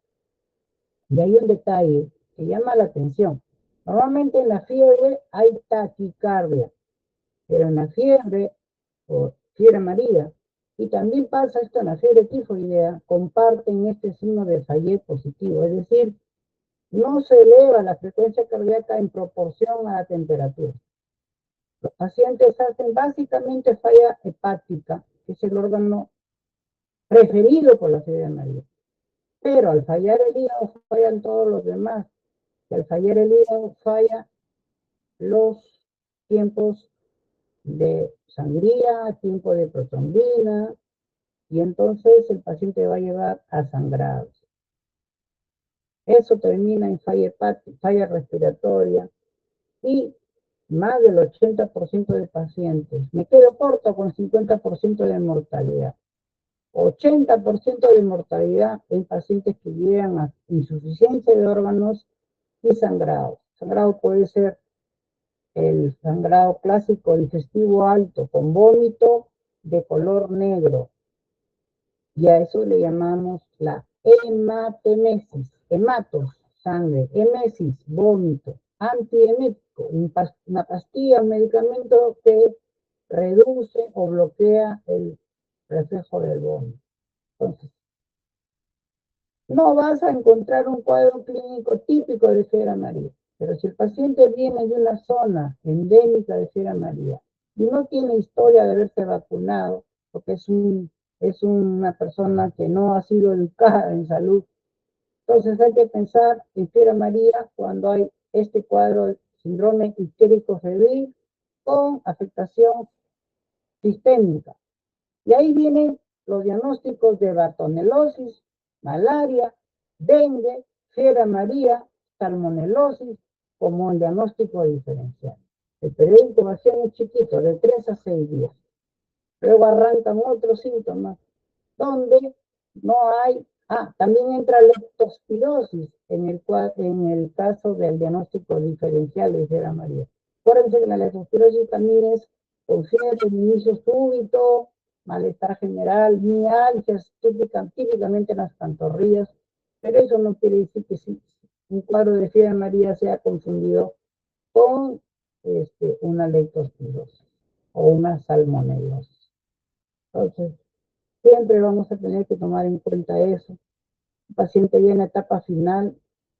Y hay un detalle que llama la atención. Normalmente en la fiebre hay taquicardia, pero en la fiebre o fiebre amarilla, y también pasa esto en la fiebre tifoidea, comparten este signo de Fayet positivo, es decir, no se eleva la frecuencia cardíaca en proporción a la temperatura. Los pacientes hacen básicamente falla hepática, que es el órgano preferido por la fiebre amarilla. Pero al fallar el hígado fallan todos los demás. Y al fallar el hígado falla los tiempos de sangría, tiempo de protrombina, y entonces el paciente va a llevar a sangrados. Eso termina en falla hepática, falla respiratoria, y más del 80% de pacientes, me quedo corto con 50% de mortalidad. 80% de mortalidad en pacientes que llegan a insuficiencia de órganos y sangrado. Sangrado puede ser el sangrado clásico digestivo alto con vómito de color negro, y a eso le llamamos la hematemesis. Hematos, sangre, emesis, vómito, antiemético, una pastilla, un medicamento que reduce o bloquea el reflejo del vómito. Entonces, no vas a encontrar un cuadro clínico típico de fiebre amarilla, pero si el paciente viene de una zona endémica de fiebre amarilla y no tiene historia de haberse vacunado, porque es un es una persona que no ha sido educada en salud. Entonces hay que pensar en fiebre amarilla cuando hay este cuadro de síndrome ictérico febril con afectación sistémica. Y ahí vienen los diagnósticos de bartonelosis, malaria, dengue, fiebre amarilla, salmonelosis, como el diagnóstico diferencial. El periodo de incubación es chiquito, de 3 a 6 días. Luego arrancan otros síntomas, donde no hay, también entra leptospirosis en el caso del diagnóstico diferencial de fiebre amarilla. Acuérdense que la leptospirosis también es con fiebre, inicio súbito, malestar general, mialgias, típicamente en las pantorrillas, pero eso no quiere decir que si un cuadro de fiebre amarilla sea confundido con una leptospirosis o una salmonelosis. Entonces, siempre vamos a tener que tomar en cuenta eso. El paciente ya en la etapa final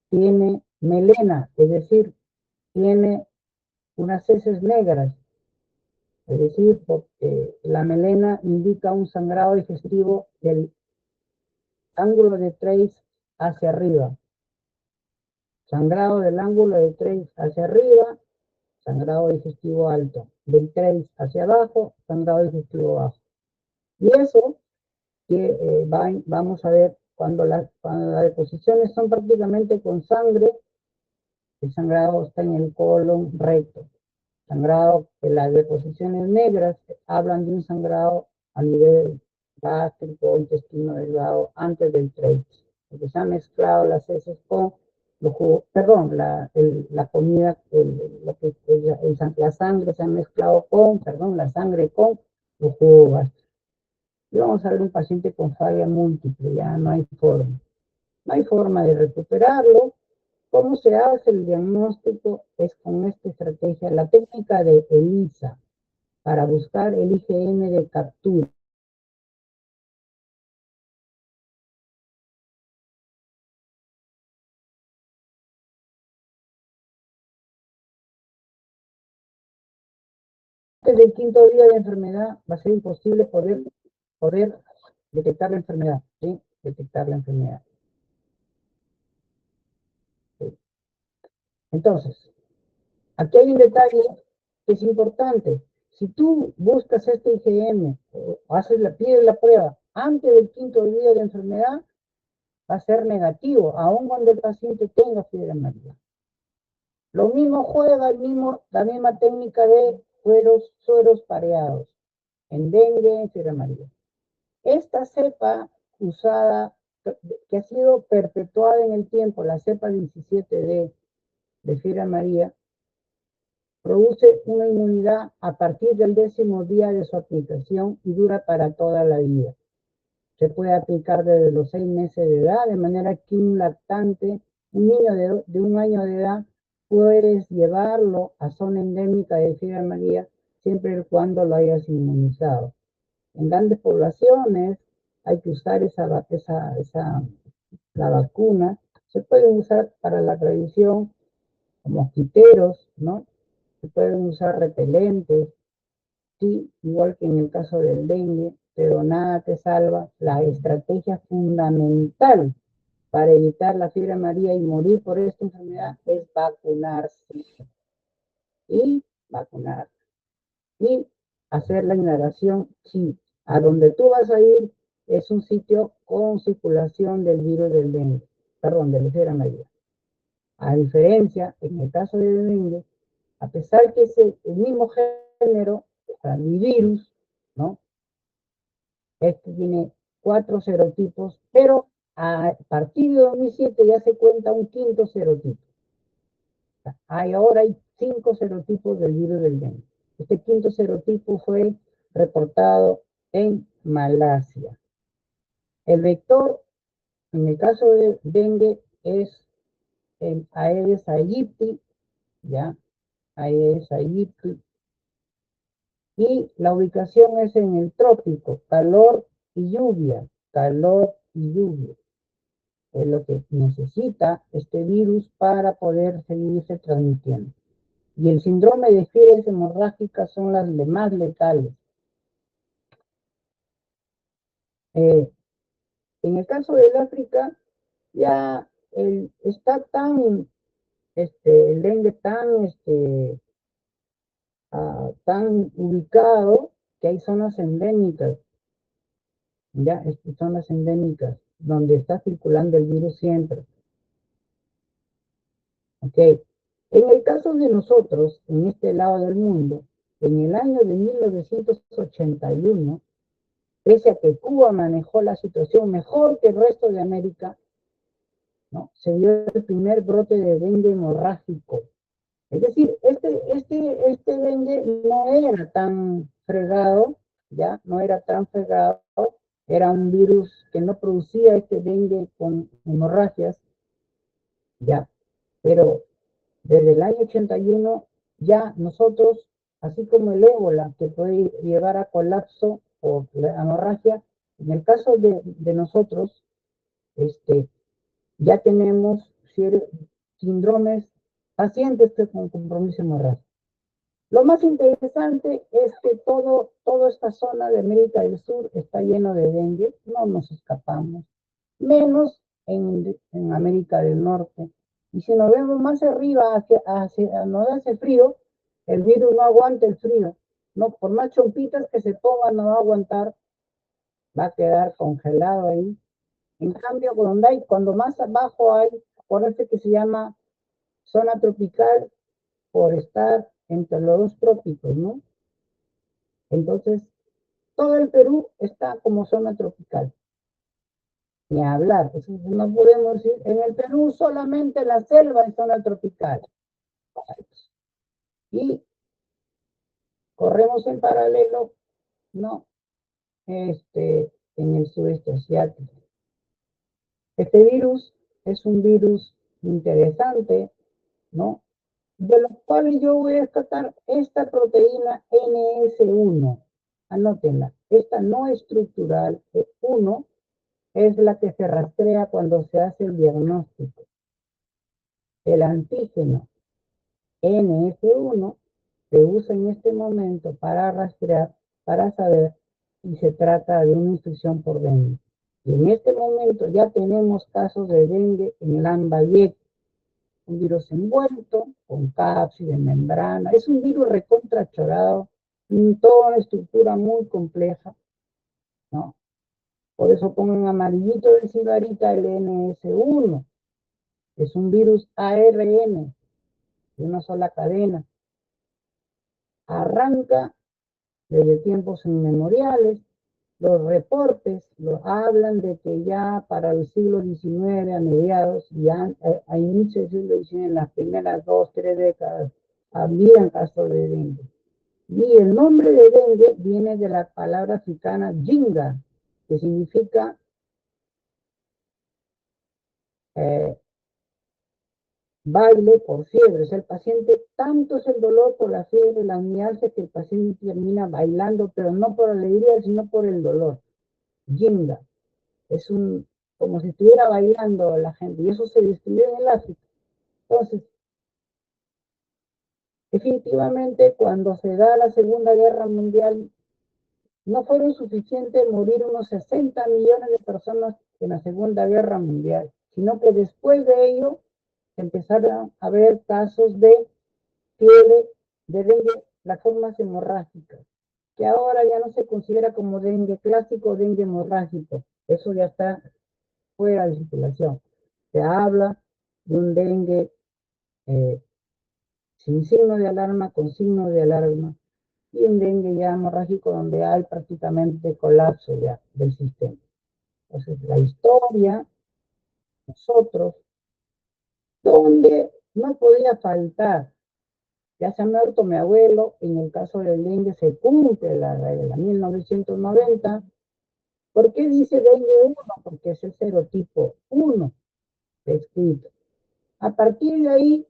tiene melena, es decir, tiene unas heces negras, es decir, porque la melena indica un sangrado digestivo del ángulo de Treis hacia arriba. Sangrado del ángulo de Treis hacia arriba, sangrado digestivo alto. Del Treis hacia abajo, sangrado digestivo bajo. Y eso que vamos a ver cuando las deposiciones son prácticamente con sangre, el sangrado está en el colon recto. Sangrado, las deposiciones negras hablan de un sangrado a nivel gástrico, intestino delgado, antes del Treis, porque se han mezclado las heces con los jugos, perdón, la comida, la sangre se ha mezclado con, la sangre con los jugos gástricos. Y vamos a ver un paciente con falla múltiple, ya no hay forma. No hay forma de recuperarlo. ¿Cómo se hace el diagnóstico? Es con esta estrategia, la técnica de ELISA, para buscar el IgM de captura. Antes del quinto día de enfermedad va a ser imposible poder detectar la enfermedad, ¿sí? Detectar la enfermedad. ¿Sí? Entonces, aquí hay un detalle que es importante. Si tú buscas este IgM, o pides la prueba antes del quinto día de enfermedad, va a ser negativo, aun cuando el paciente tenga fiebre amarilla. Lo mismo juega la misma técnica de sueros pareados, en dengue, en fiebre amarilla. Esta cepa usada, que ha sido perpetuada en el tiempo, la cepa 17D de fiebre amarilla, produce una inmunidad a partir del 10º día de su aplicación y dura para toda la vida. Se puede aplicar desde los 6 meses de edad, de manera que un lactante, un niño de 1 año de edad, puedes llevarlo a zona endémica de fiebre amarilla siempre y cuando lo hayas inmunizado. En grandes poblaciones hay que usar la vacuna. Se puede usar para la prevención mosquiteros, ¿no? Se pueden usar repelentes, sí, igual que en el caso del dengue, pero nada te salva. La estrategia fundamental para evitar la fiebre amarilla y morir por esta enfermedad es vacunarse. Y vacunar. Y hacer la inhalación, sí. A donde tú vas a ir es un sitio con circulación del virus del dengue, perdón, de la fiebre amarilla. A diferencia, en el caso del dengue, a pesar que es el mismo género, o sea, mi virus, ¿no? Este tiene 4 serotipos, pero a partir de 2007 ya se cuenta un quinto serotipo. O sea, ahora hay 5 serotipos del virus del dengue. Este quinto serotipo fue reportado en Malasia. El vector, en el caso de dengue, es el Aedes aegypti, ¿ya? Aedes aegypti. Y la ubicación es en el trópico, calor y lluvia, calor y lluvia. Es lo que necesita este virus para poder seguirse transmitiendo. Y el síndrome de fiebres hemorrágicas son las más letales. En el caso del África, ya está tan, el dengue tan ubicado que hay zonas endémicas, ya, zonas endémicas, donde está circulando el virus siempre. Ok. En el caso de nosotros, en este lado del mundo, en el año de 1981, pese a que Cuba manejó la situación mejor que el resto de América, ¿no? Se dio el primer brote de dengue hemorrágico. Es decir, este dengue no era tan fregado, ¿ya? No era tan fregado, era un virus que no producía este dengue con hemorragias, ¿ya? Pero desde el año 81 ya nosotros, así como el ébola, que puede llevar a colapso o la hemorragia, en el caso de nosotros, ya tenemos síndromes, pacientes con compromiso hemorrágico. Lo más interesante es que toda esta zona de América del Sur está lleno de dengue, no nos escapamos, menos en América del Norte. Y si nos vemos más arriba, nos hace frío, el virus no aguanta el frío. No, por más chompitas que se ponga, no va a aguantar, va a quedar congelado ahí. En cambio, cuando más abajo hay, por eso que se llama zona tropical, por estar entre los dos trópicos, ¿no? Entonces, todo el Perú está como zona tropical. Ni hablar, no podemos decir, en el Perú solamente la selva es zona tropical. Y corremos en paralelo, ¿no? En el sudeste asiático. Este virus es un virus interesante, ¿no? De los cuales yo voy a destacar esta proteína NS1. Anótenla. Esta no estructural, 1, es la que se rastrea cuando se hace el diagnóstico. El antígeno NS1 se usa en este momento para rastrear, para saber si se trata de una infección por dengue. Y en este momento ya tenemos casos de dengue en Lambayeque, un virus envuelto con cápside, membrana. Es un virus recontrachorado, toda una estructura muy compleja, ¿no? Por eso pongo en amarillito de cigarita el NS1. Es un virus ARN de una sola cadena. Arranca desde tiempos inmemoriales. Los reportes hablan de que ya para el siglo XIX, a mediados, ya a inicios del siglo XIX, en las primeras 2, 3 décadas, habían casos de dengue. Y el nombre de dengue viene de la palabra africana jinga, que significa baile por fiebre. O sea, el paciente, tanto es el dolor por la fiebre, la mialgia, que el paciente termina bailando, pero no por alegría, sino por el dolor. Jinga. Es como si estuviera bailando la gente, y eso se distribuye en el África. Entonces, definitivamente, cuando se da la Segunda Guerra Mundial, no fueron suficientes morir unos 60 millones de personas en la Segunda Guerra Mundial, sino que después de ello empezaron a haber casos de fiebre, de dengue, las formas hemorrágicas, que ahora ya no se considera como dengue clásico o dengue hemorrágico. Eso ya está fuera de circulación. Se habla de un dengue sin signo de alarma, con signo de alarma, y un dengue ya hemorrágico donde hay prácticamente colapso ya del sistema. Entonces, la historia, nosotros, donde no podía faltar, ya se ha muerto mi abuelo, en el caso del dengue se cumple la regla, 1990. ¿Por qué dice dengue 1? Porque es el serotipo 1 escrito. A partir de ahí,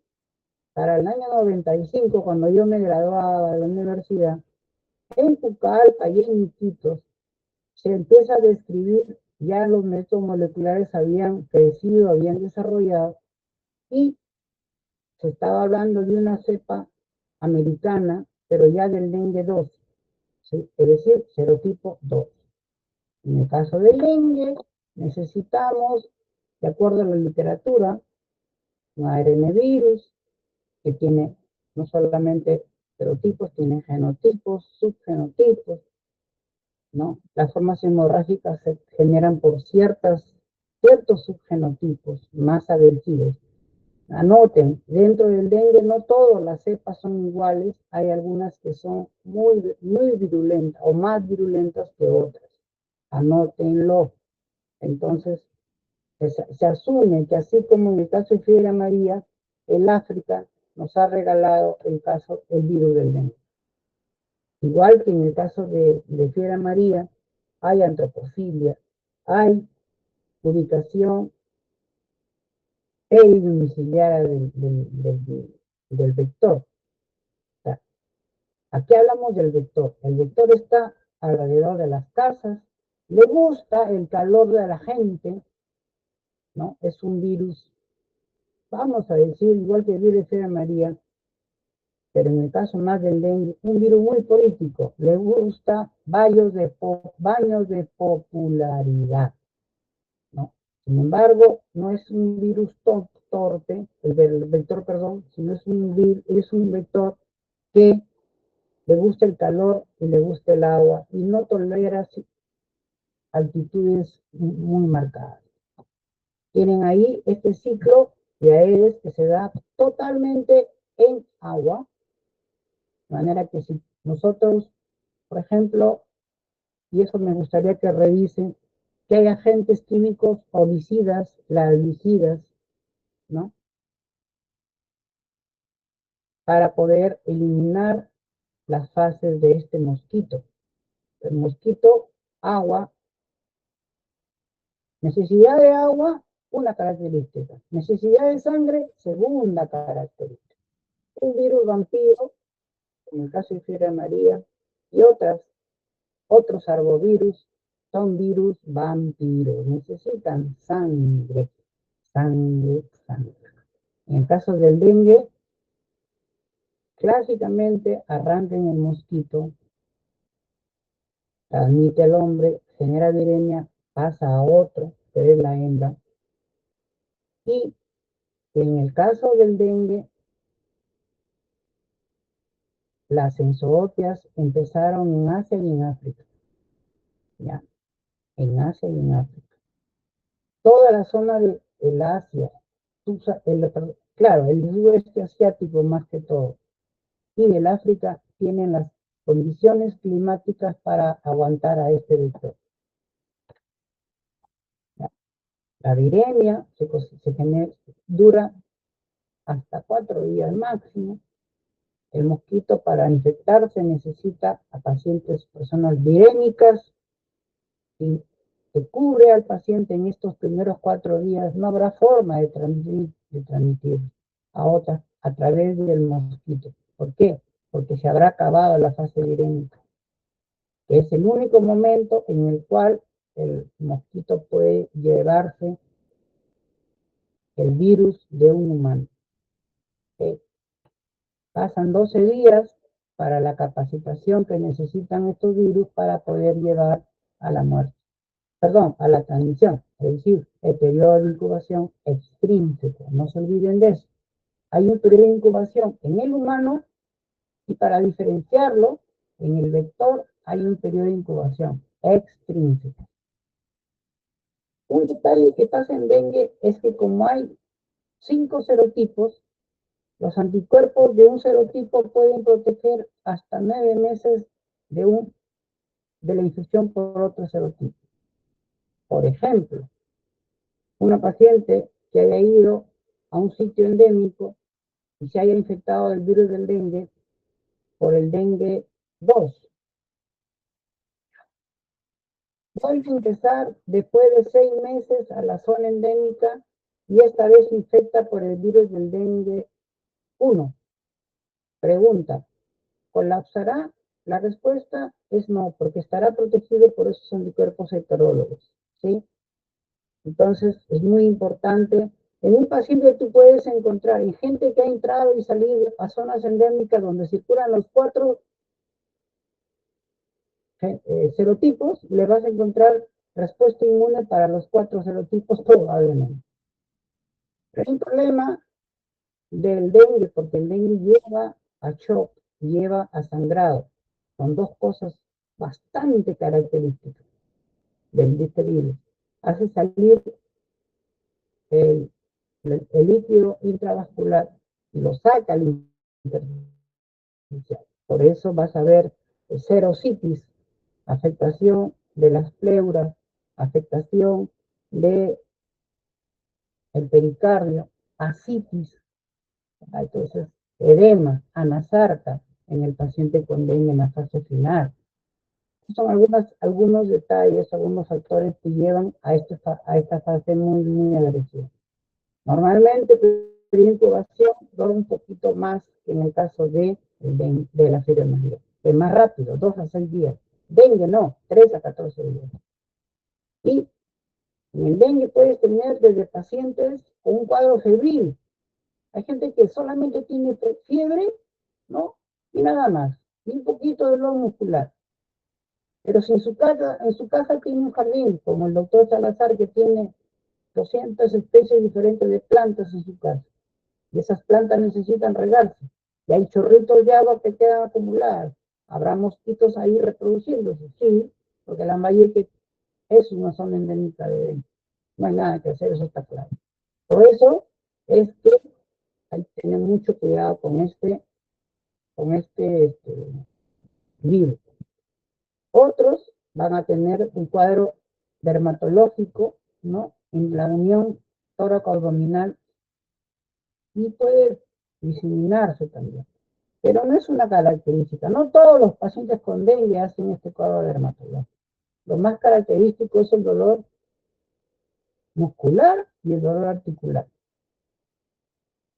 para el año 95, cuando yo me graduaba de la universidad, en Pucallpa y en Iquitos, se empieza a describir, ya los métodos moleculares habían crecido, habían desarrollado, y se estaba hablando de una cepa americana, pero ya del dengue 2, ¿sí? Es decir, serotipo 2. En el caso del dengue, necesitamos, de acuerdo a la literatura, un ARN virus que tiene no solamente serotipos, tiene genotipos, subgenotipos, ¿no? Las formas hemorrágicas se generan por ciertos subgenotipos más agresivos. Anoten, dentro del dengue no todas las cepas son iguales, hay algunas que son muy virulentas o más virulentas que otras. Anótenlo. Entonces, se asume que así como en el caso de fiebre amarilla, el África nos ha regalado el virus del dengue. Igual que en el caso de fiebre amarilla, hay antropofilia, hay ubicación domiciliaria del vector. O sea, aquí hablamos del vector. El vector está alrededor de las casas, le gusta el calor de la gente, ¿no? Es un virus, vamos a decir, igual que el virus de fiebre amarilla, pero en el caso más del dengue, un virus muy político, le gusta baños de popularidad, ¿no? Sin embargo, no es un virus torpe, el vector, perdón, sino es un vector que le gusta el calor y le gusta el agua y no tolera altitudes muy marcadas. Tienen ahí este ciclo de Aedes que se da totalmente en agua, de manera que si nosotros, por ejemplo, y eso me gustaría que revisen, que hay agentes químicos herbicidas, larvicidas, ¿no? Para poder eliminar las fases de este mosquito. El mosquito, agua, necesidad de agua, una característica. Necesidad de sangre, segunda característica. Un virus vampiro, en el caso de fiebre amarilla, y otros arbovirus, son virus vampiros. Necesitan sangre, sangre, sangre. En el caso del dengue, clásicamente arranca en el mosquito, transmite al hombre, genera viremia, pasa a otro, que es la hembra. Y en el caso del dengue, las enzootias empezaron en Asia y en África. Ya, en Asia y en África. Toda la zona del Asia, claro, el sudeste asiático más que todo, y el África tienen las condiciones climáticas para aguantar a este vector. La viremia dura hasta 4 días máximo. El mosquito para infectarse necesita a personas virémicas, y se cubre al paciente en estos primeros 4 días. No habrá forma de transmitir a otras a través del mosquito. ¿Por qué? Porque se habrá acabado la fase virémica, que es el único momento en el cual el mosquito puede llevarse el virus de un humano. Pasan 12 días para la capacitación que necesitan estos virus para poder llevar a la muerte. Perdón, a la transmisión. Es decir, el periodo de incubación extrínseco. No se olviden de eso. Hay un periodo de incubación en el humano y para diferenciarlo, en el vector hay un periodo de incubación extrínseco. Un detalle que pasa en dengue es que como hay 5 serotipos, los anticuerpos de un serotipo pueden proteger hasta 9 meses de la infección por otro serotipo. Por ejemplo, una paciente que haya ido a un sitio endémico y se haya infectado del virus del dengue por el dengue 2. Vuelve a ingresar después de 6 meses a la zona endémica y esta vez se infecta por el virus del dengue 1. Pregunta, ¿colapsará? La respuesta es no, porque estará protegido por esos anticuerpos heterólogos, ¿sí? Entonces, es muy importante. En un paciente tú puedes encontrar, en gente que ha entrado y salido a zonas endémicas donde circulan los 4 serotipos, le vas a encontrar respuesta inmune para los 4 serotipos probablemente. Pero hay un problema del dengue, porque el dengue lleva a shock, lleva a sangrado. Son dos cosas bastante características del virus. Hace salir el líquido intravascular y lo saca al intersticial. Por eso vas a ver serositis, afectación de las pleuras, afectación de el pericardio, ascitis, entonces edema, anasarca en el paciente con dengue en la fase final. Son algunos detalles, algunos factores que llevan a esta fase muy agresiva. Normalmente la incubación dura un poquito más que en el caso de la fiebre amarilla. Es más rápido, 2 a 6 días. Dengue no, 3 a 14 días. Y en el dengue puedes tener desde pacientes con un cuadro febril. Hay gente que solamente tiene fiebre, ¿no? Y nada más. Y un poquito de dolor muscular. Pero si en su casa tiene un jardín, como el doctor Salazar, que tiene 200 especies diferentes de plantas en su casa, y esas plantas necesitan regarse, y hay chorritos de agua que quedan acumuladas, ¿habrá mosquitos ahí reproduciéndose? Sí, porque la mayoría que es una zona endémica de dengue. No hay nada que hacer, eso está claro. Por eso es que hay que tener mucho cuidado con este virus. Otros van a tener un cuadro dermatológico, ¿no? En la unión tóraco-abdominal y puede diseminarse también. Pero no es una característica. No todos los pacientes con dengue hacen este cuadro dermatológico. Lo más característico es el dolor muscular y el dolor articular.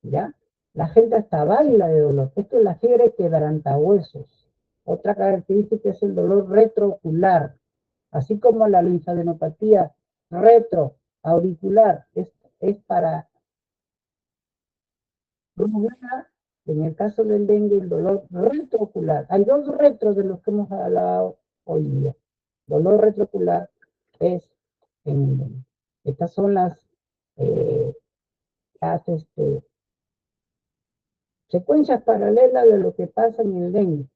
¿Ya? La gente hasta baila de dolor. Esto es la fiebre quebrantahuesos. Otra característica es el dolor retroocular, así como la linfadenopatía retroauricular es para rubra, en el caso del dengue, el dolor retroocular. Hay dos retros de los que hemos hablado hoy día. Dolor retroocular es en el dengue. Estas son las secuencias paralelas de lo que pasa en el dengue.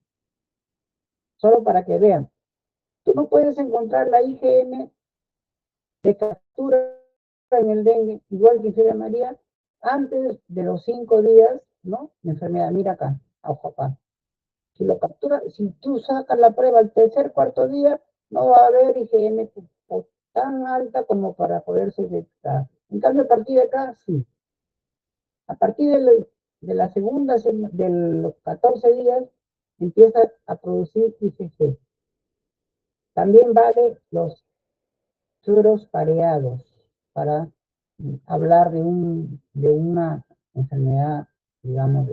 Solo para que vean. Tú no puedes encontrar la IgM de captura en el dengue, igual que fiebre amarilla, antes de los 5 días, ¿no? De enfermedad. Mira acá, ojo acá. Si lo captura, si tú sacas la prueba al tercer, cuarto día, no va a haber IgM tan alta como para poderse detectar. En cambio, a partir de acá, sí. A partir de la segunda, de los 14 días, empieza a producir IgG. También vale los sueros pareados para hablar de una enfermedad, digamos,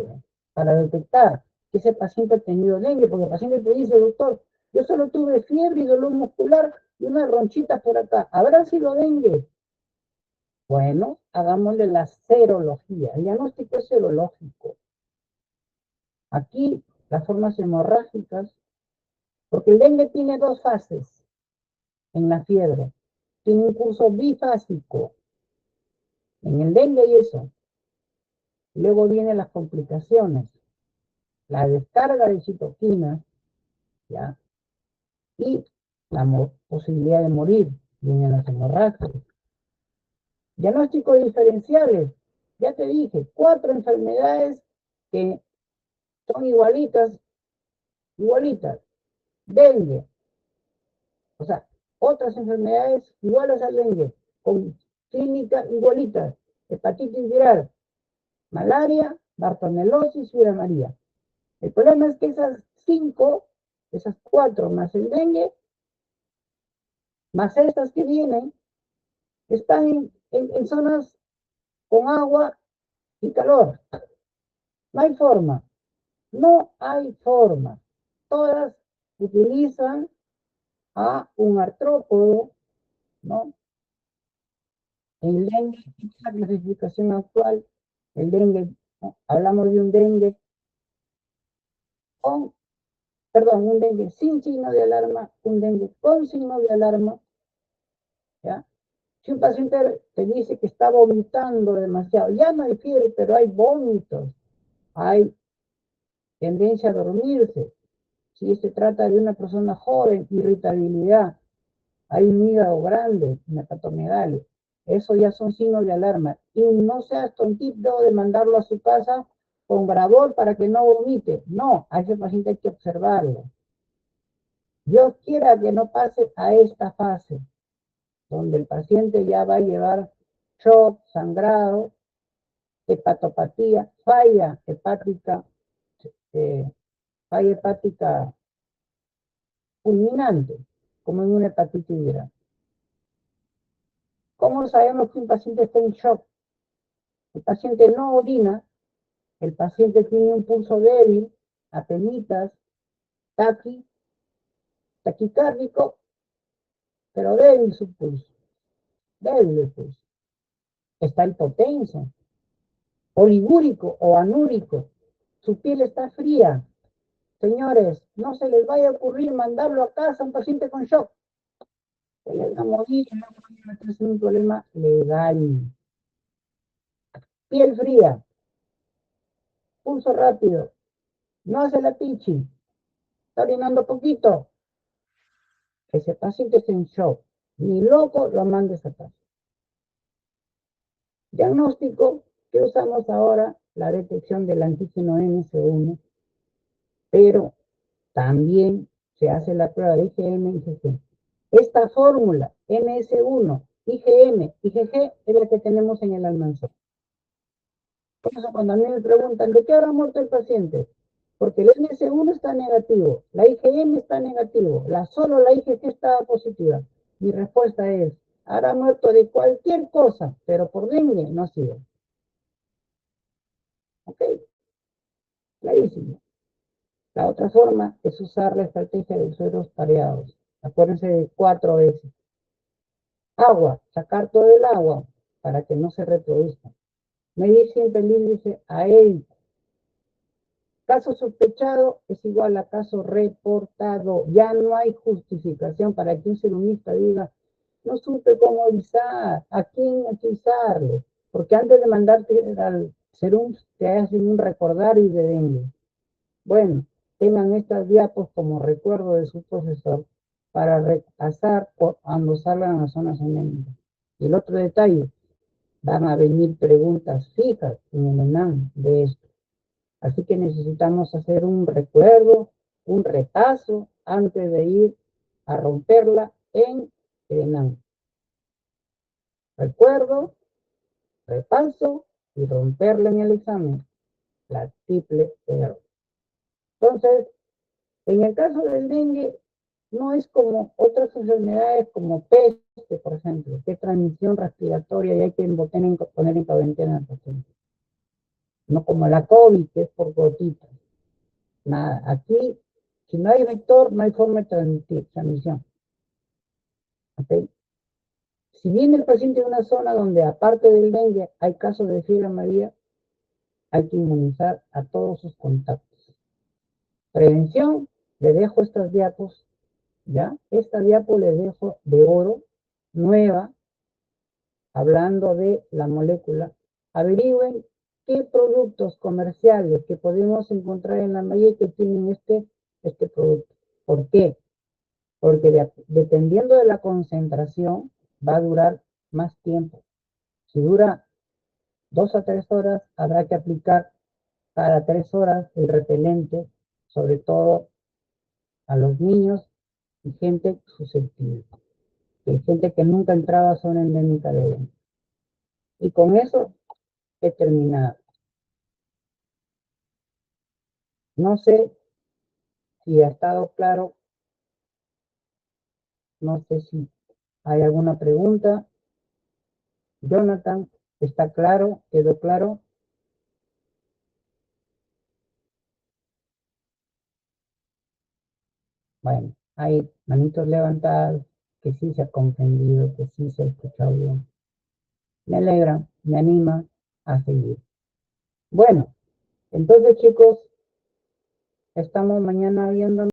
para detectar que ese paciente ha tenido dengue, porque el paciente te dice, doctor, yo solo tuve fiebre y dolor muscular y unas ronchitas por acá. ¿Habrá sido dengue? Bueno, hagámosle la serología. El diagnóstico es serológico. Aquí, las formas hemorrágicas, porque el dengue tiene 2 fases en la fiebre. Tiene un curso bifásico. En el dengue y eso. Luego vienen las complicaciones. La descarga de citoquinas, ¿ya? Y la posibilidad de morir. Vienen las hemorragias. Diagnósticos diferenciales. Ya te dije, 4 enfermedades que son igualitas. Dengue. O sea, otras enfermedades iguales al dengue, con clínica igualitas. Hepatitis viral, malaria, bartonelosis, fiebre amarilla. El problema es que esas 4 más el dengue, más estas que vienen, están en zonas con agua y calor. No hay forma. No hay forma. Todas utilizan a un artrópodo, ¿no? El dengue, la clasificación actual, el dengue, ¿no? Hablamos de un dengue un dengue sin signo de alarma, un dengue con signo de alarma, ¿ya? Si un paciente te dice que está vomitando demasiado, ya no hay fiebre, pero hay vómitos, hay tendencia a dormirse. Si se trata de una persona joven, irritabilidad, hay un hígado grande, una hepatomegalia, eso ya son signos de alarma. Y no seas tontito de mandarlo a su casa con Bravol para que no vomite. No, a ese paciente hay que observarlo. Dios quiera que no pase a esta fase, donde el paciente ya va a llevar shock, sangrado, hepatopatía, falla hepática fulminante, como en una hepatitis viral. ¿Cómo sabemos que un paciente está en shock? El paciente no orina, el paciente tiene un pulso débil, apenitas, taquicárdico, pero débil su pulso, débil el pulso. Está hipotenso, oligúrico o anúrico, su piel está fría. Señores, no se les vaya a ocurrir mandarlo a casa a un paciente con shock. Se les va a morir y luego van a meterse en un problema legal. Piel fría, pulso rápido, no hace la pichi, está orinando poquito. Ese paciente está en shock. Ni loco lo mandes a casa. Diagnóstico que usamos ahora, la detección del antígeno NS1, pero también se hace la prueba de IgM y IgG. Esta fórmula, NS1, IgM, IgG, es la que tenemos en el almanzón. Por eso cuando a mí me preguntan, ¿de qué habrá muerto el paciente? Porque el NS1 está negativo, la IgM está negativo, solo la IgG está positiva. Mi respuesta es, habrá muerto de cualquier cosa, pero por dengue no ha sido. ¿Ok? Clarísimo. La otra forma es usar la estrategia de sueros pareados. Acuérdense de 4 veces. Agua, sacar todo el agua para que no se reproduzca. Medir siempre el índice aérico. Caso sospechado es igual a caso reportado. Ya no hay justificación para que un serumista diga, no supe cómo avisar, a quién avisarle. Porque antes de mandarte al serum, te hacen un recordario de dengue. Bueno, tengan estas diapos como recuerdo de su profesor para repasar cuando salgan a las zonas endémicas. Y el otro detalle, van a venir preguntas fijas en el ENAM de esto. Así que necesitamos hacer un recuerdo, un repaso, antes de ir a romperla en el ENAM. Recuerdo, repaso y romperla en el examen. La triple error. Entonces, en el caso del dengue, no es como otras enfermedades como peste, por ejemplo, que es transmisión respiratoria y hay que poner en cuarentena al paciente. No como la COVID, que es por gotitas. Nada, aquí, si no hay vector, no hay forma de transmisión. ¿Okay? Si viene el paciente de una zona donde, aparte del dengue, hay casos de fiebre amarilla, hay que inmunizar a todos sus contactos. Prevención, le dejo estas diapos, ¿ya? Esta diapo le dejo de oro, nueva, hablando de la molécula. Averigüen qué productos comerciales que podemos encontrar en la malla que tienen este producto. ¿Por qué? Porque dependiendo de la concentración va a durar más tiempo. Si dura 2 a 3 horas, habrá que aplicar cada 3 horas el repelente, sobre todo a los niños y gente susceptible. Hay gente que nunca entraba a zona endémica de dengue. Y con eso he terminado. No sé si ha estado claro, no sé si hay alguna pregunta. Jonathan, ¿está claro? ¿Quedó claro? Bueno, hay manitos levantados, que sí se ha comprendido, que sí se ha escuchado bien. Me alegra, me anima a seguir. Bueno, entonces chicos, estamos mañana viendo